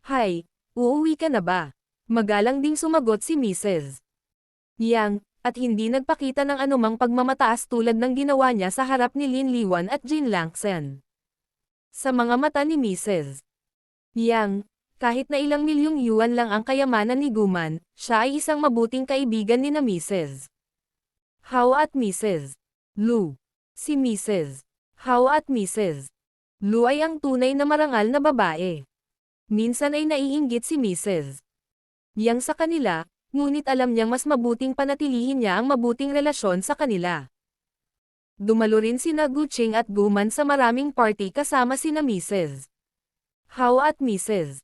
Hi, uuwi ka na ba? Magalang ding sumagot si Mrs. Yang, at hindi nagpakita ng anumang pagmamataas tulad ng ginawa niya sa harap ni Lin Liwan at Jean Langson. Sa mga mata ni Mrs. Yang, kahit na ilang milyong yuan lang ang kayamanan ni Guman, siya ay isang mabuting kaibigan ni na Mrs. How at Mrs. Lu. Si Mrs. How at Mrs. Lu ay ang tunay na marangal na babae. Minsan ay naiinggit si Mrs. Yang sa kanila, ngunit alam niyang mas mabuting panatilihin niya ang mabuting relasyon sa kanila. Dumalo rin sina Guching at Guman sa maraming party kasama sina Mrs. How at Mrs.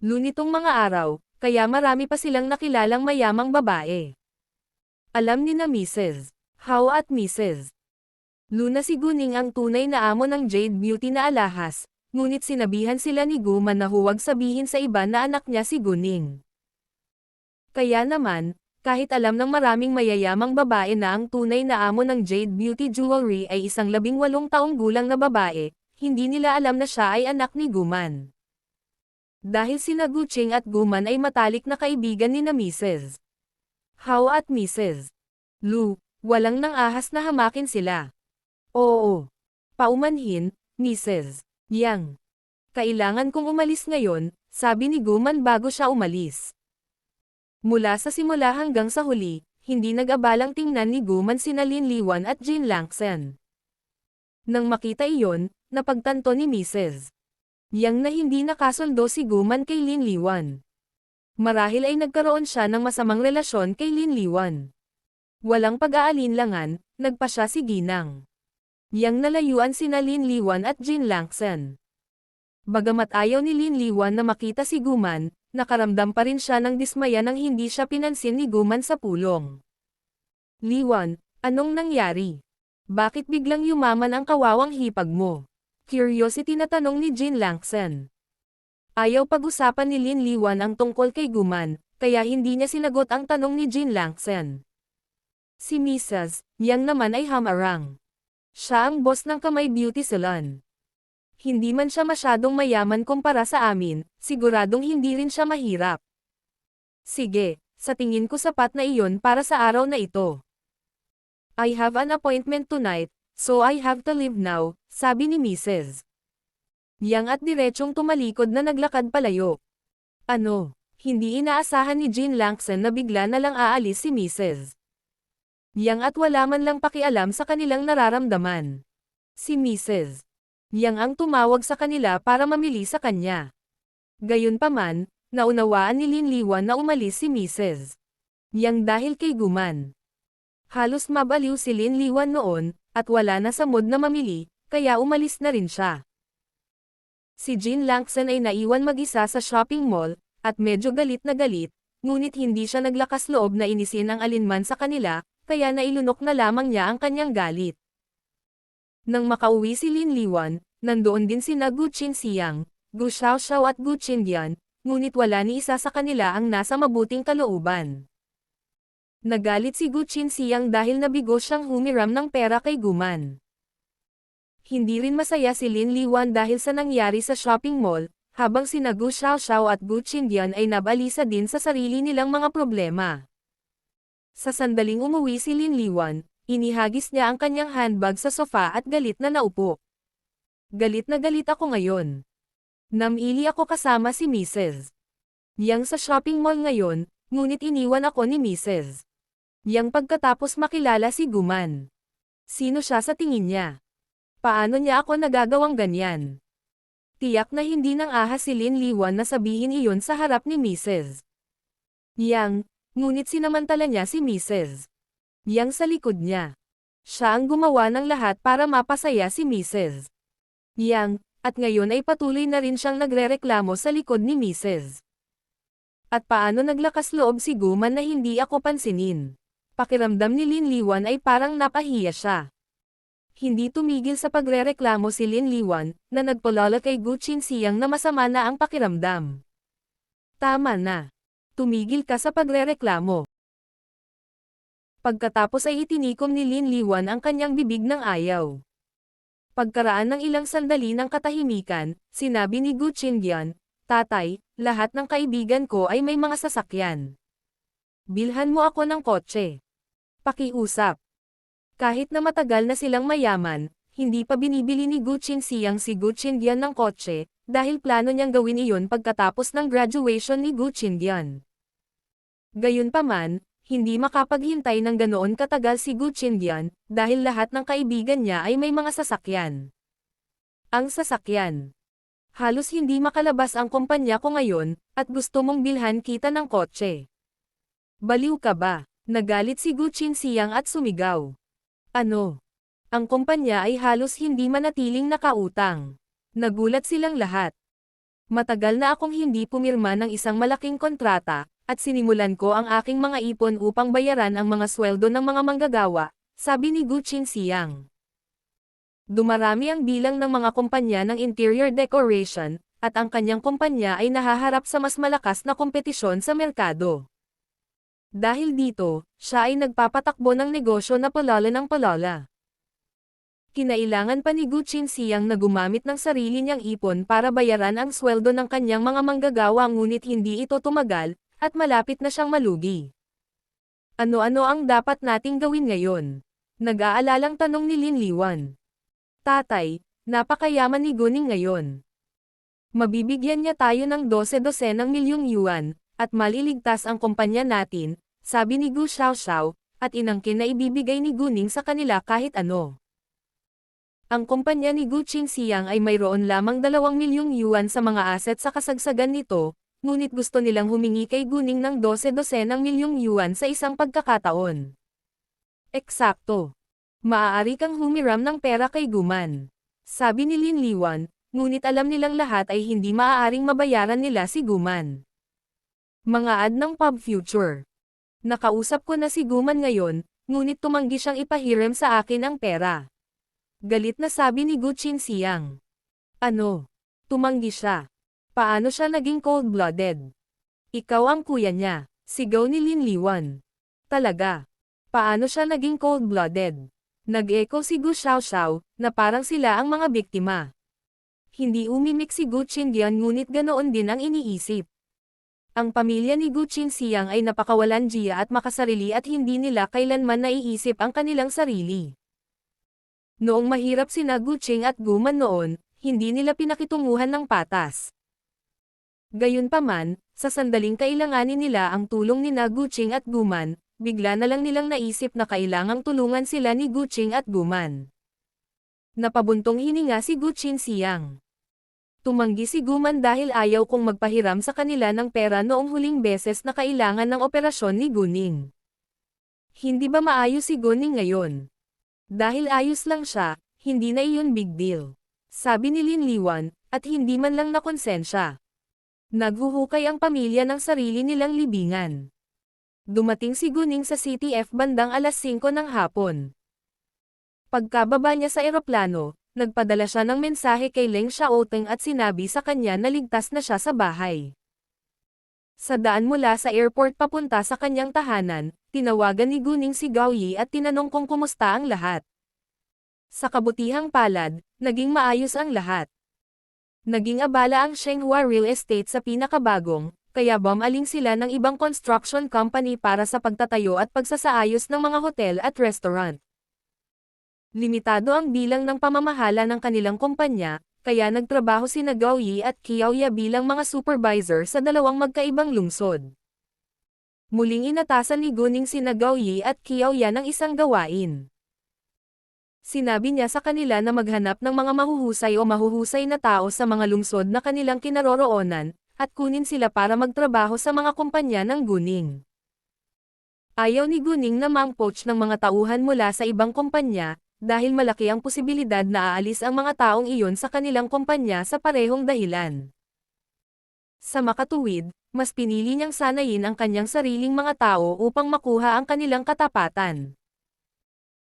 Lu nitong mga araw, kaya marami pa silang nakilalang mayamang babae. Alam ni na Mrs. How at Mrs. Lu na si Guning ang tunay na amo ng Jade Beauty na alahas, ngunit sinabihan sila ni Guman na huwag sabihin sa iba na anak niya si Guning. Kaya naman, kahit alam ng maraming mayayamang babae na ang tunay na amo ng Jade Beauty Jewelry ay isang 18 taong gulang na babae, hindi nila alam na siya ay anak ni Guman. Dahil sina Guching at Guman ay matalik na kaibigan ni na Mrs. Hao at Mrs. Lu, walang nang ahas na hamakin sila. Oo. Paumanhin, Mrs. Yang. Kailangan kong umalis ngayon, sabi ni Guman bago siya umalis. Mula sa simula hanggang sa huli, hindi nag-abalang tingnan ni Guman sina Lin Liwan at Jin Langsen. Nang makita iyon, napagtanto ni Mrs. Yang na hindi nakasoldo si Guman kay Lin Liwan. Marahil ay nagkaroon siya ng masamang relasyon kay Lin Liwan. Walang pag-aalinlangan, nagpa siya si Ginang. Yang nalayuan sina Lin Liwan at Jin Langsen. Bagamat ayaw ni Lin Liwan na makita si Guman, nakaramdam pa rin siya ng dismaya nang hindi siya pinansin ni Guman sa pulong. Liwan, anong nangyari? Bakit biglang yumaman ang kawawang hipag mo? Curiosity na tanong ni Jin Langsen. Ayaw pag-usapan ni Lin Liwan ang tungkol kay Guman, kaya hindi niya sinagot ang tanong ni Jin Langsen. Si Mrs. Yang naman ay hamarang. Siya ang boss ng Kamay Beauty Salon. Hindi man siya masyadong mayaman kumpara sa amin, siguradong hindi rin siya mahirap. Sige, sa tingin ko sapat na iyon para sa araw na ito. I have an appointment tonight, so I have to leave now, sabi ni Mrs. Yang at diretsong tumalikod na naglakad palayo. Ano, hindi inaasahan ni Jin Langsen na bigla na lang aalis si Mrs. Yang at wala man lang pakialam sa kanilang nararamdaman. Si Mrs. Yang ang tumawag sa kanila para mamili sa kanya. Gayunpaman, naunawaan ni Lin Liwan na umalis si Mrs. Yang dahil kay Guman. Halos mabaliw si Lin Liwan noon, at wala na sa mood na mamili, kaya umalis na rin siya. Si Jin Langsen ay naiwan mag-isa sa shopping mall, at medyo galit na galit, ngunit hindi siya naglakas loob na inisin ang alinman sa kanila, kaya nailunok na lamang niya ang kanyang galit. Nang makauwi si Lin Liwan, nandoon din sina Gu Qinxiang, Gu Xiaoxiao at Gu Qindian, ngunit wala ni isa sa kanila ang nasa mabuting kalooban. Nagalit si Gu Qinxiang dahil nabigo siyang humiram ng pera kay Guman. Hindi rin masaya si Lin Liwan dahil sa nangyari sa shopping mall, habang sina Gu Xiaoxiao at Gu Qindian ay nabalisa din sa sarili nilang mga problema. Sa sandaling umuwi si Lin Liwan, inihagis niya ang kanyang handbag sa sofa at galit na naupo. Galit na galit ako ngayon. Namili ako kasama si Mrs. Yang sa shopping mall ngayon, ngunit iniwan ako ni Mrs. Yang pagkatapos makilala si Guman. Sino siya sa tingin niya? Paano niya ako nagagawang ganyan? Tiyak na hindi nang ahas si Lin Liwan na sabihin iyon sa harap ni Mrs. Yang, ngunit sinamantala niya si Mrs. Yang sa likod niya. Siya ang gumawa ng lahat para mapasaya si Mrs. Yang, at ngayon ay patuloy na rin siyang nagrereklamo sa likod ni Mrs. At paano naglakas loob si Guman na hindi ako pansinin? Pakiramdam ni Lin Liwan ay parang napahiya siya. Hindi tumigil sa pagrereklamo si Lin Liwan, na nagpalala kay Gu Qinxiang na masama na ang pakiramdam. Tama na. Tumigil ka sa pagrereklamo. Pagkatapos ay itinikom ni Lin Liwan ang kanyang bibig ng ayaw. Pagkaraan ng ilang sandali ng katahimikan, sinabi ni Gu Qindian, Tatay, lahat ng kaibigan ko ay may mga sasakyan. Bilhan mo ako ng kotse. Pakiusap. Kahit na matagal na silang mayaman, hindi pa binibili ni Gu Qinxiang si Gu Qindian ng kotse, dahil plano niyang gawin iyon pagkatapos ng graduation ni Gu Qindian. Gayunpaman, hindi makapaghintay ng ganoon katagal si Gu Qindian, dahil lahat ng kaibigan niya ay may mga sasakyan. Ang sasakyan. Halos hindi makalabas ang kumpanya ko ngayon, at gusto mong bilhan kita ng kotse. Baliw ka ba? Nagalit si Gu Qinxiang at sumigaw. Ano? Ang kumpanya ay halos hindi manatiling nakautang. Nagulat silang lahat. Matagal na akong hindi pumirma ng isang malaking kontrata, at sinimulan ko ang aking mga ipon upang bayaran ang mga sweldo ng mga manggagawa, sabi ni Gu Qinxiang. Dumarami ang bilang ng mga kumpanya ng interior decoration, at ang kanyang kumpanya ay nahaharap sa mas malakas na kompetisyon sa merkado. Dahil dito, siya ay nagpapatakbo ng negosyo na palala ng palala. Kinailangan pa ni Gu Qinxiang na gumamit ng sarili niyang ipon para bayaran ang sweldo ng kanyang mga manggagawa ngunit hindi ito tumagal, at malapit na siyang malugi. Ano-ano ang dapat nating gawin ngayon? Nag-aalalang tanong ni Lin Liwan. Tatay, napakayaman ni Guning ngayon. Mabibigyan niya tayo ng 12 ng milyong yuan, at maliligtas ang kumpanya natin, sabi ni Gu Xiaoxiao, at inangkin na ibibigay ni Guning sa kanila kahit ano. Ang kumpanya ni Gu Qinxiang ay mayroon lamang 2 milyong yuan sa mga aset sa kasagsagan nito, ngunit gusto nilang humingi kay Guning ng 12 ng milyong yuan sa isang pagkakataon. Eksakto. Maaari kang humiram ng pera kay Guman. Sabi ni Lin Liwan, ngunit alam nilang lahat ay hindi maaaring mabayaran nila si Guman. Mga ad ng Pub Future. Nakausap ko na si Guman ngayon, ngunit tumanggi siyang ipahiram sa akin ang pera. Galit na sabi ni Gu Qinxiang. Ano? Tumanggi siya. Paano siya naging cold-blooded? Ikaw ang kuya niya, sigaw ni Lin Liwan. Talaga? Paano siya naging cold-blooded? Nag-echo si Gu Xiaoxiao, na parang sila ang mga biktima. Hindi umimik si Gu Qindian ngunit ganoon din ang iniisip. Ang pamilya ni Gu Qinxiang ay napakawalan diya at makasarili at hindi nila kailanman naiisip ang kanilang sarili. Noong mahirap sina Gu Qing at Guman noon, hindi nila pinakitunguhan ng patas. Gayunpaman, sa sandaling kailanganin nila ang tulong ni Gu Qing at Guman, bigla na lang nilang naisip na kailangang tulungan sila ni Gu Qing at Guman. Napabuntong hininga si Gu Qinxiang. Tumanggi si Guman dahil ayaw kong magpahiram sa kanila ng pera noong huling beses na kailangan ng operasyon ni Guning. Hindi ba maayos si Guning ngayon? Dahil ayos lang siya, hindi na iyon big deal. Sabi ni Lin Liwan, at hindi man lang nakonsensya. Naghuhukay ang pamilya ng sarili nilang libingan. Dumating si Guning sa CTF bandang alas 5 ng hapon. Pagkababa niya sa eroplano, nagpadala siya ng mensahe kay Leng Xiaoteng at sinabi sa kanya na ligtas na siya sa bahay. Sa daan mula sa airport papunta sa kanyang tahanan, tinawagan ni Guning si Gao Yi at tinanong kung kumusta ang lahat. Sa kabutihang palad, naging maayos ang lahat. Naging abala ang Shenghua Real Estate sa pinakabagong, kaya bumaling sila ng ibang construction company para sa pagtatayo at pagsasaayos ng mga hotel at restaurant. Limitado ang bilang ng pamamahala ng kanilang kumpanya, kaya nagtrabaho sina Gao Yi at Qiao Ya bilang mga supervisor sa dalawang magkaibang lungsod. Muling inatasan ni Guning sina Gao Yi at Qiao Ya ng isang gawain. Sinabi niya sa kanila na maghanap ng mga mahuhusay o mahuhusay na tao sa mga lungsod na kanilang kinaroroonan, at kunin sila para magtrabaho sa mga kumpanya ng Guning. Ayaw ni Guning na mang-poach ng mga tauhan mula sa ibang kumpanya, dahil malaki ang posibilidad na aalis ang mga taong iyon sa kanilang kumpanya sa parehong dahilan. Sa makatuwid, mas pinili niyang sanayin ang kanyang sariling mga tao upang makuha ang kanilang katapatan.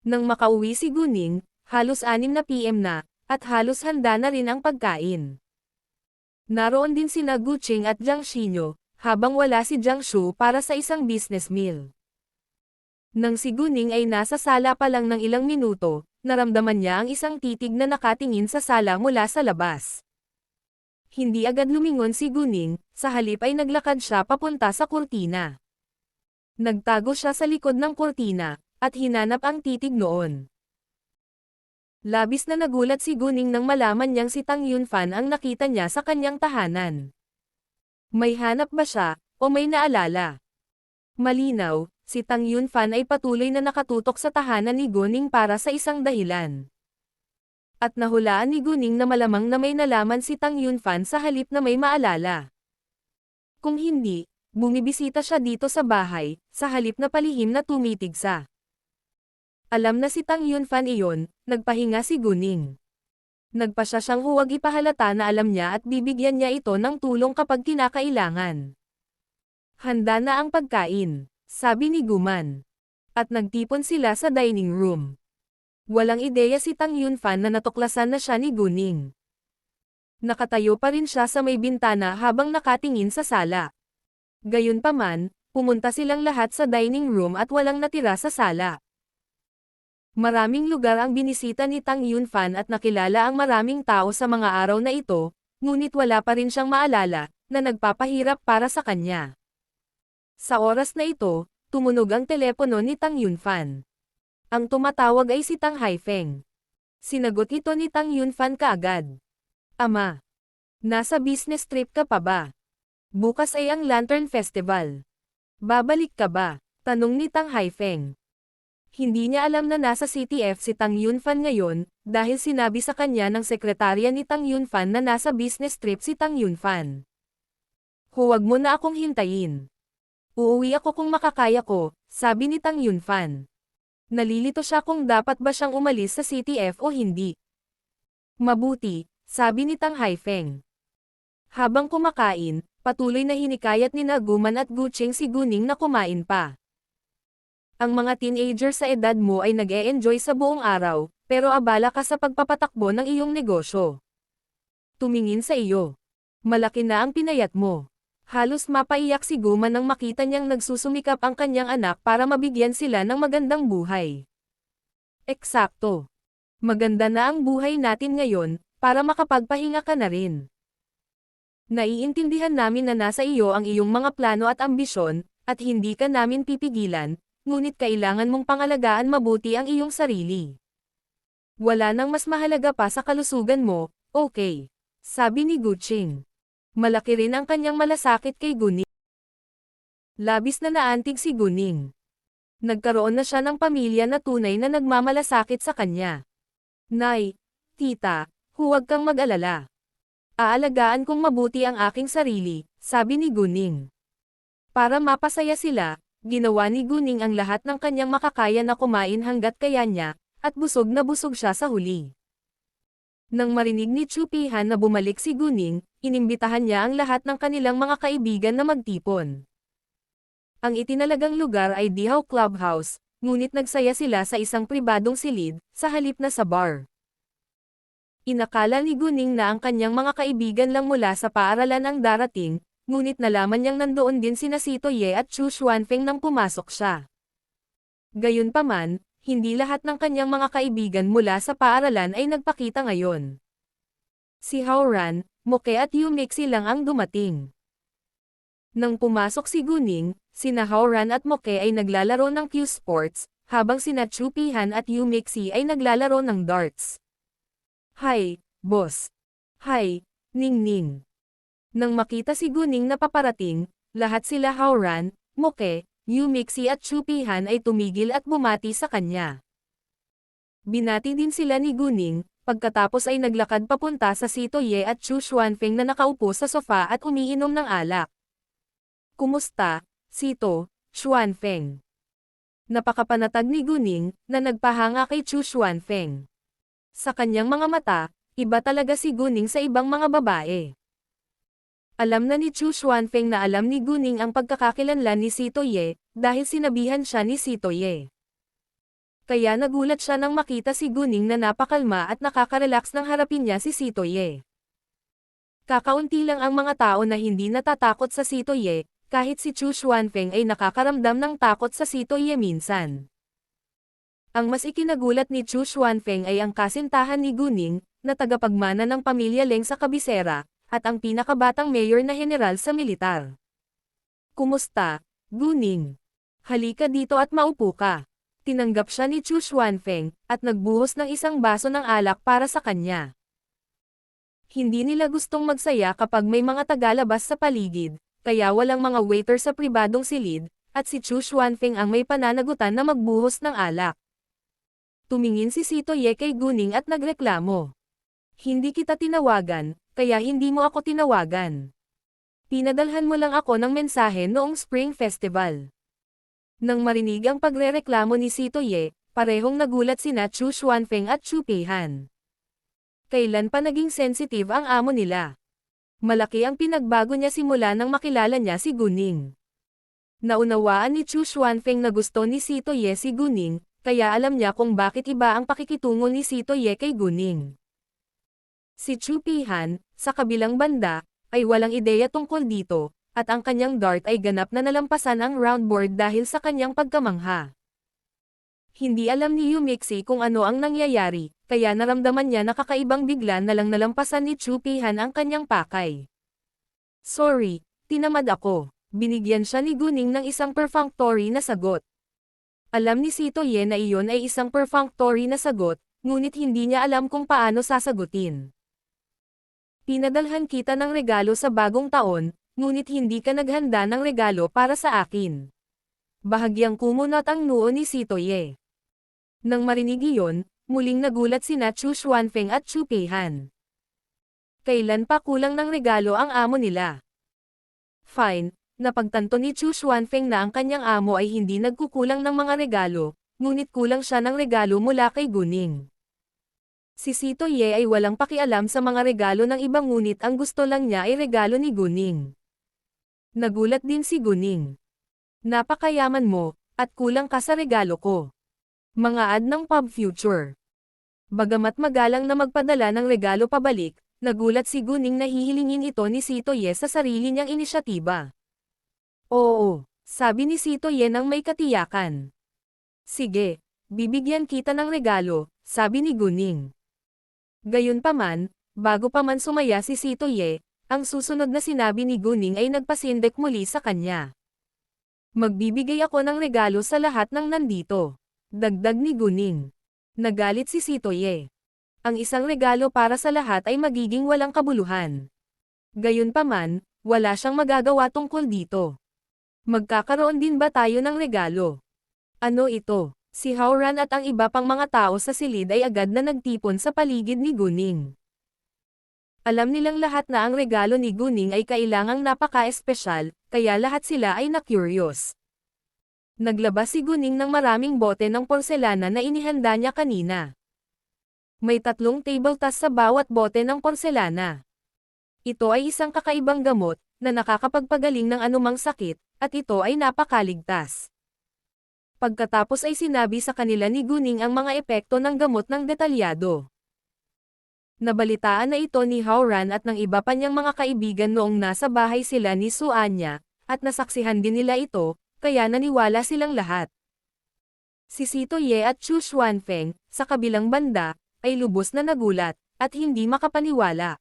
Nang makauwi si Guning, halos 6 PM na, at halos handa na rin ang pagkain. Naroon din sina Gu Qing at Jiang Xinyo, habang wala si Jiang Shu para sa isang business meal. Nang si Guning ay nasa sala pa lang ng ilang minuto, naramdaman niya ang isang titig na nakatingin sa sala mula sa labas. Hindi agad lumingon si Guning, sa halip ay naglakad siya papunta sa kurtina. Nagtago siya sa likod ng kurtina, at hinanap ang titig noon. Labis na nagulat si Guning nang malaman niyang si Tang Yunfan ang nakita niya sa kanyang tahanan. May hanap ba siya, o may naalala? Malinaw, si Tang Yunfan ay patuloy na nakatutok sa tahanan ni Guning para sa isang dahilan. At nahulaan ni Guning na malamang na may nalaman si Tang Yunfan sa halip na may maalala. Kung hindi, bumibisita siya dito sa bahay, sa halip na palihim na tumitigsa. Alam na si Tang Yunfan iyon, nagpahinga si Guning. Nagpasya siyang huwag ipahalata na alam niya at bibigyan niya ito ng tulong kapag kinakailangan. Handa na ang pagkain, sabi ni Guman. At nagtipon sila sa dining room. Walang ideya si Tang Yunfan na natuklasan na siya ni Guning. Nakatayo pa rin siya sa may bintana habang nakatingin sa sala. Gayunpaman, pumunta silang lahat sa dining room at walang natira sa sala. Maraming lugar ang binisita ni Tang Yunfan at nakilala ang maraming tao sa mga araw na ito, ngunit wala pa rin siyang maalala na nagpapahirap para sa kanya. Sa oras na ito, tumunog ang telepono ni Tang Yunfan. Ang tumatawag ay si Tang Haifeng. Sinagot ito ni Tang Yunfan kaagad. Ama, nasa business trip ka pa ba? Bukas ay ang Lantern Festival. Babalik ka ba? Tanong ni Tang Haifeng. Hindi niya alam na nasa CTF si Tang Yunfan ngayon, dahil sinabi sa kanya ng sekretarya ni Tang Yunfan na nasa business trip si Tang Yunfan. Huwag mo na akong hintayin. Uuwi ako kung makakaya ko, sabi ni Tang Yunfan. Nalilito siya kung dapat ba siyang umalis sa CTF o hindi. Mabuti, sabi ni Tang Haifeng. Habang kumakain, patuloy na hinikayat ni Naguman at Gucheng si Guning na kumain pa. Ang mga teenager sa edad mo ay nag-e-enjoy sa buong araw, pero abala ka sa pagpapatakbo ng iyong negosyo. Tumingin sa iyo. Malaki na ang pinayat mo. Halos mapaiyak si Guman nang makita niyang nagsusumikap ang kanyang anak para mabigyan sila ng magandang buhay. Eksakto. Maganda na ang buhay natin ngayon, para makapagpahinga ka na rin. Naiintindihan namin na nasa iyo ang iyong mga plano at ambisyon, at hindi ka namin pipigilan, ngunit kailangan mong pangalagaan mabuti ang iyong sarili. Wala nang mas mahalaga pa sa kalusugan mo, okay? Sabi ni Gucheng. Malaki rin ang kanyang malasakit kay Guning. Labis na naantig si Guning. Nagkaroon na siya ng pamilya na tunay na nagmamalasakit sa kanya. Nay, tita, huwag kang mag-alala. Aalagaan kong mabuti ang aking sarili, sabi ni Guning. Para mapasaya sila, ginawa ni Guning ang lahat ng kanyang makakaya na kumain hanggat kaya niya, at busog na busog siya sa huli. Nang marinig ni Chu Pihan na bumalik si Guning, inimbitahan niya ang lahat ng kanilang mga kaibigan na magtipon. Ang itinalagang lugar ay Dihao Clubhouse, ngunit nagsaya sila sa isang pribadong silid, sa halip na sa bar. Inakala ni Guning na ang kanyang mga kaibigan lang mula sa paaralan ang darating, ngunit nalaman niyang nandoon din sina Sito Ye at Chu Xuanfeng nang pumasok siya. Gayunpaman, hindi lahat ng kanyang mga kaibigan mula sa paaralan ay nagpakita ngayon. Si Haoran, Moke at Yu Mixi lang ang dumating. Nang pumasok si Guning, sina Haoran at Moke ay naglalaro ng Q Sports, habang sina Chu Pihan at Yu Mixi ay naglalaro ng darts. Hi, boss. Hi, Ningning. Nang makita si Guning na paparating, lahat sila Haoran, Moke, Yu Mixi at Chu Pihan ay tumigil at bumati sa kanya. Binati din sila ni Guning, pagkatapos ay naglakad papunta sa Sito Ye at Chu Xuanfeng na nakaupo sa sofa at umiinom ng alak. Kumusta, Sito, Xuanfeng? Napakapanatag ni Guning, na nagpahanga kay Chu Xuanfeng. Sa kanyang mga mata, iba talaga si Guning sa ibang mga babae. Alam na ni Chu Xuanfeng na alam ni Guning ang pagkakakilanlan ni Sito Ye, dahil sinabihan siya ni Sito Ye. Kaya nagulat siya nang makita si Guning na napakalma at nakaka-relax nang harapin niya si Sito Ye. Kakaunti lang ang mga tao na hindi natatakot sa Sito Ye, kahit si Chu Xuanfeng ay nakakaramdam ng takot sa Sito Ye minsan. Ang mas ikinagulat ni Chu Xuanfeng ay ang kasintahan ni Guning, na tagapagmana ng pamilya Leng sa kabisera, at ang pinakabatang mayor na general sa militar. Kumusta, Guning? Halika dito at maupo ka. Tinanggap siya ni Chu Xuanfeng, at nagbuhos ng isang baso ng alak para sa kanya. Hindi nila gustong magsaya kapag may mga tagalabas sa paligid, kaya walang mga waiter sa pribadong silid, at si Chu Xuanfeng ang may pananagutan na magbuhos ng alak. Tumingin si Sito Ye kay Guning at nagreklamo. Hindi kita tinawagan, kaya hindi mo ako tinawagan. Pinadalhan mo lang ako ng mensahe noong Spring Festival. Nang marinig ang pagrereklamo ni Sito Ye, parehong nagulat sina Chu Xuanfeng at Chu Pihan. Kailan pa naging sensitive ang amo nila? Malaki ang pinagbago niya simula nang makilala niya si Guning. Naunawaan ni Chu Xuanfeng na gusto ni Sito Ye si Guning, kaya alam niya kung bakit iba ang pakikitungo ni Sito Ye kay Guning. Si Chu Pihan, sa kabilang banda, ay walang ideya tungkol dito, at ang kanyang dart ay ganap na nalampasan ang round board dahil sa kanyang pagkamangha. Hindi alam ni Yumixi kung ano ang nangyayari, kaya naramdaman niya na kakaibang bigla na lang nalampasan ni Chu Pihan ang kanyang pakay. Sorry, tinamad ako. Binigyan siya ni Guning ng isang perfunctory na sagot. Alam ni Sito Ye na iyon ay isang perfunctory na sagot, ngunit hindi niya alam kung paano sasagutin. Pinadalhan kita ng regalo sa bagong taon, ngunit hindi ka naghanda ng regalo para sa akin. Bahagyang kumunot ang noo ni Sito Ye. Nang marinig iyon, muling nagulat sina Chu Xuanfeng at Chu Peihan. Kailan pa kulang ng regalo ang amo nila? Fine, napagtanto ni Chu Xuanfeng na ang kanyang amo ay hindi nagkukulang ng mga regalo, ngunit kulang siya ng regalo mula kay Guning. Si Sito Ye ay walang pakialam sa mga regalo ng iba ngunit ang gusto lang niya ay regalo ni Guning. Nagulat din si Guning. Napakayaman mo, at kulang ka sa regalo ko. Mga ad ng Pub Future. Bagamat magalang na magpadala ng regalo pabalik, nagulat si Guning na hihilingin ito ni Sito Ye sa sarili niyang inisyatiba. Oo, sabi ni Sito Ye nang may katiyakan. Sige, bibigyan kita ng regalo, sabi ni Guning. Gayunpaman, bago pa man sumaya si Sito Ye, ang susunod na sinabi ni Guning ay nagpasindek muli sa kanya. Magbibigay ako ng regalo sa lahat ng nandito. Dagdag ni Guning. Nagalit si Sito Ye. Ang isang regalo para sa lahat ay magiging walang kabuluhan. Gayunpaman, wala siyang magagawa tungkol dito. Magkakaroon din ba tayo ng regalo? Ano ito? Si Howran at ang iba pang mga tao sa silid ay agad na nagtipon sa paligid ni Guning. Alam nilang lahat na ang regalo ni Guning ay kailangang napaka-espesyal, kaya lahat sila ay na-curious. Naglabas si Guning ng maraming bote ng porselana na inihanda niya kanina. May 3 table tas sa bawat bote ng porselana. Ito ay isang kakaibang gamot, na nakakapagpagaling ng anumang sakit, at ito ay napakaligtas. Pagkatapos ay sinabi sa kanila ni Guning ang mga epekto ng gamot ng detalyado. Nabalitaan na ito ni Howran at ng iba pa niyang mga kaibigan noong nasa bahay sila ni Su Anya, at nasaksihan din nila ito, kaya naniwala silang lahat. Si Sito Ye at Chu Xuanfeng, sa kabilang banda, ay lubos na nagulat, at hindi makapaniwala.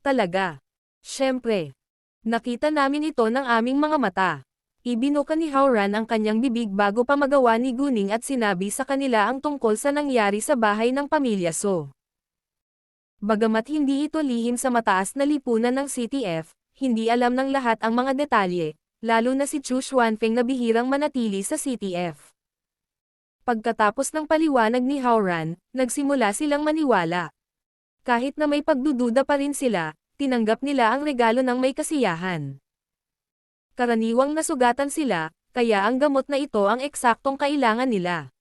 Talaga. Siyempre. Nakita namin ito ng aming mga mata. Ibinuka ni Howran ang kanyang bibig bago pa magawa ni Guning at sinabi sa kanila ang tungkol sa nangyari sa bahay ng pamilya So. Bagamat hindi ito lihim sa mataas na lipunan ng CTF, hindi alam ng lahat ang mga detalye, lalo na si Chu Xuanfeng na bihirang manatili sa CTF. Pagkatapos ng paliwanag ni Howran, nagsimula silang maniwala. Kahit na may pagdududa pa rin sila, tinanggap nila ang regalo ng may kasiyahan. Karaniwang nasugatan sila, kaya ang gamot na ito ang eksaktong kailangan nila.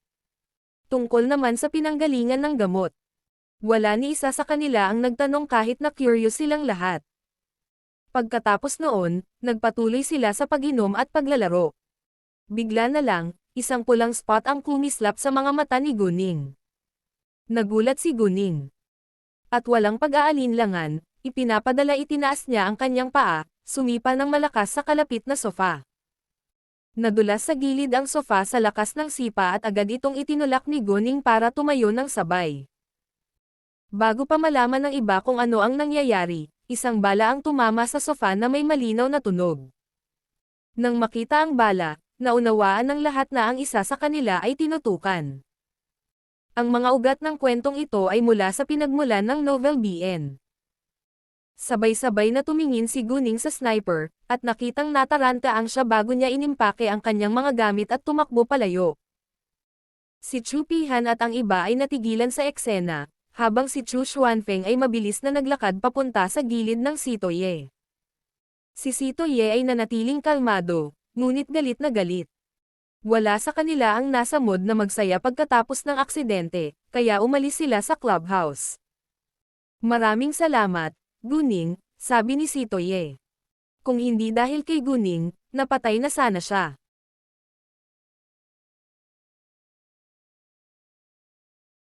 Tungkol naman sa pinanggalingan ng gamot. Wala ni isa sa kanila ang nagtanong kahit na curious silang lahat. Pagkatapos noon, nagpatuloy sila sa pag-inom at paglalaro. Bigla na lang, isang pulang spot ang kumislap sa mga mata ni Guning. Nagulat si Guning. At walang pag-aalinlangan, itinaas niya ang kanyang paa, sumipa ng malakas sa kalapit na sofa. Nadulas sa gilid ang sofa sa lakas ng sipa at agad itong itinulak ni Guning para tumayo ng sabay. Bago pa malaman ng iba kung ano ang nangyayari, isang bala ang tumama sa sofa na may malinaw na tunog. Nang makita ang bala, naunawaan ng lahat na ang isa sa kanila ay tinutukan. Ang mga ugat ng kwentong ito ay mula sa pinagmulan ng novel BN. Sabay-sabay na tumingin si Guning sa sniper, at nakitang nataranta ang siya bago niya inimpake ang kanyang mga gamit at tumakbo palayo. Si Chu Pihan at ang iba ay natigilan sa eksena, habang si Chu Xuanfeng ay mabilis na naglakad papunta sa gilid ng Sito Ye. Si Sito Ye ay nanatiling kalmado, ngunit galit na galit. Wala sa kanila ang nasa mood na magsaya pagkatapos ng aksidente, kaya umalis sila sa clubhouse. Maraming salamat, Guning, sabi ni Sito Ye. Kung hindi dahil kay Guning, napatay na sana siya.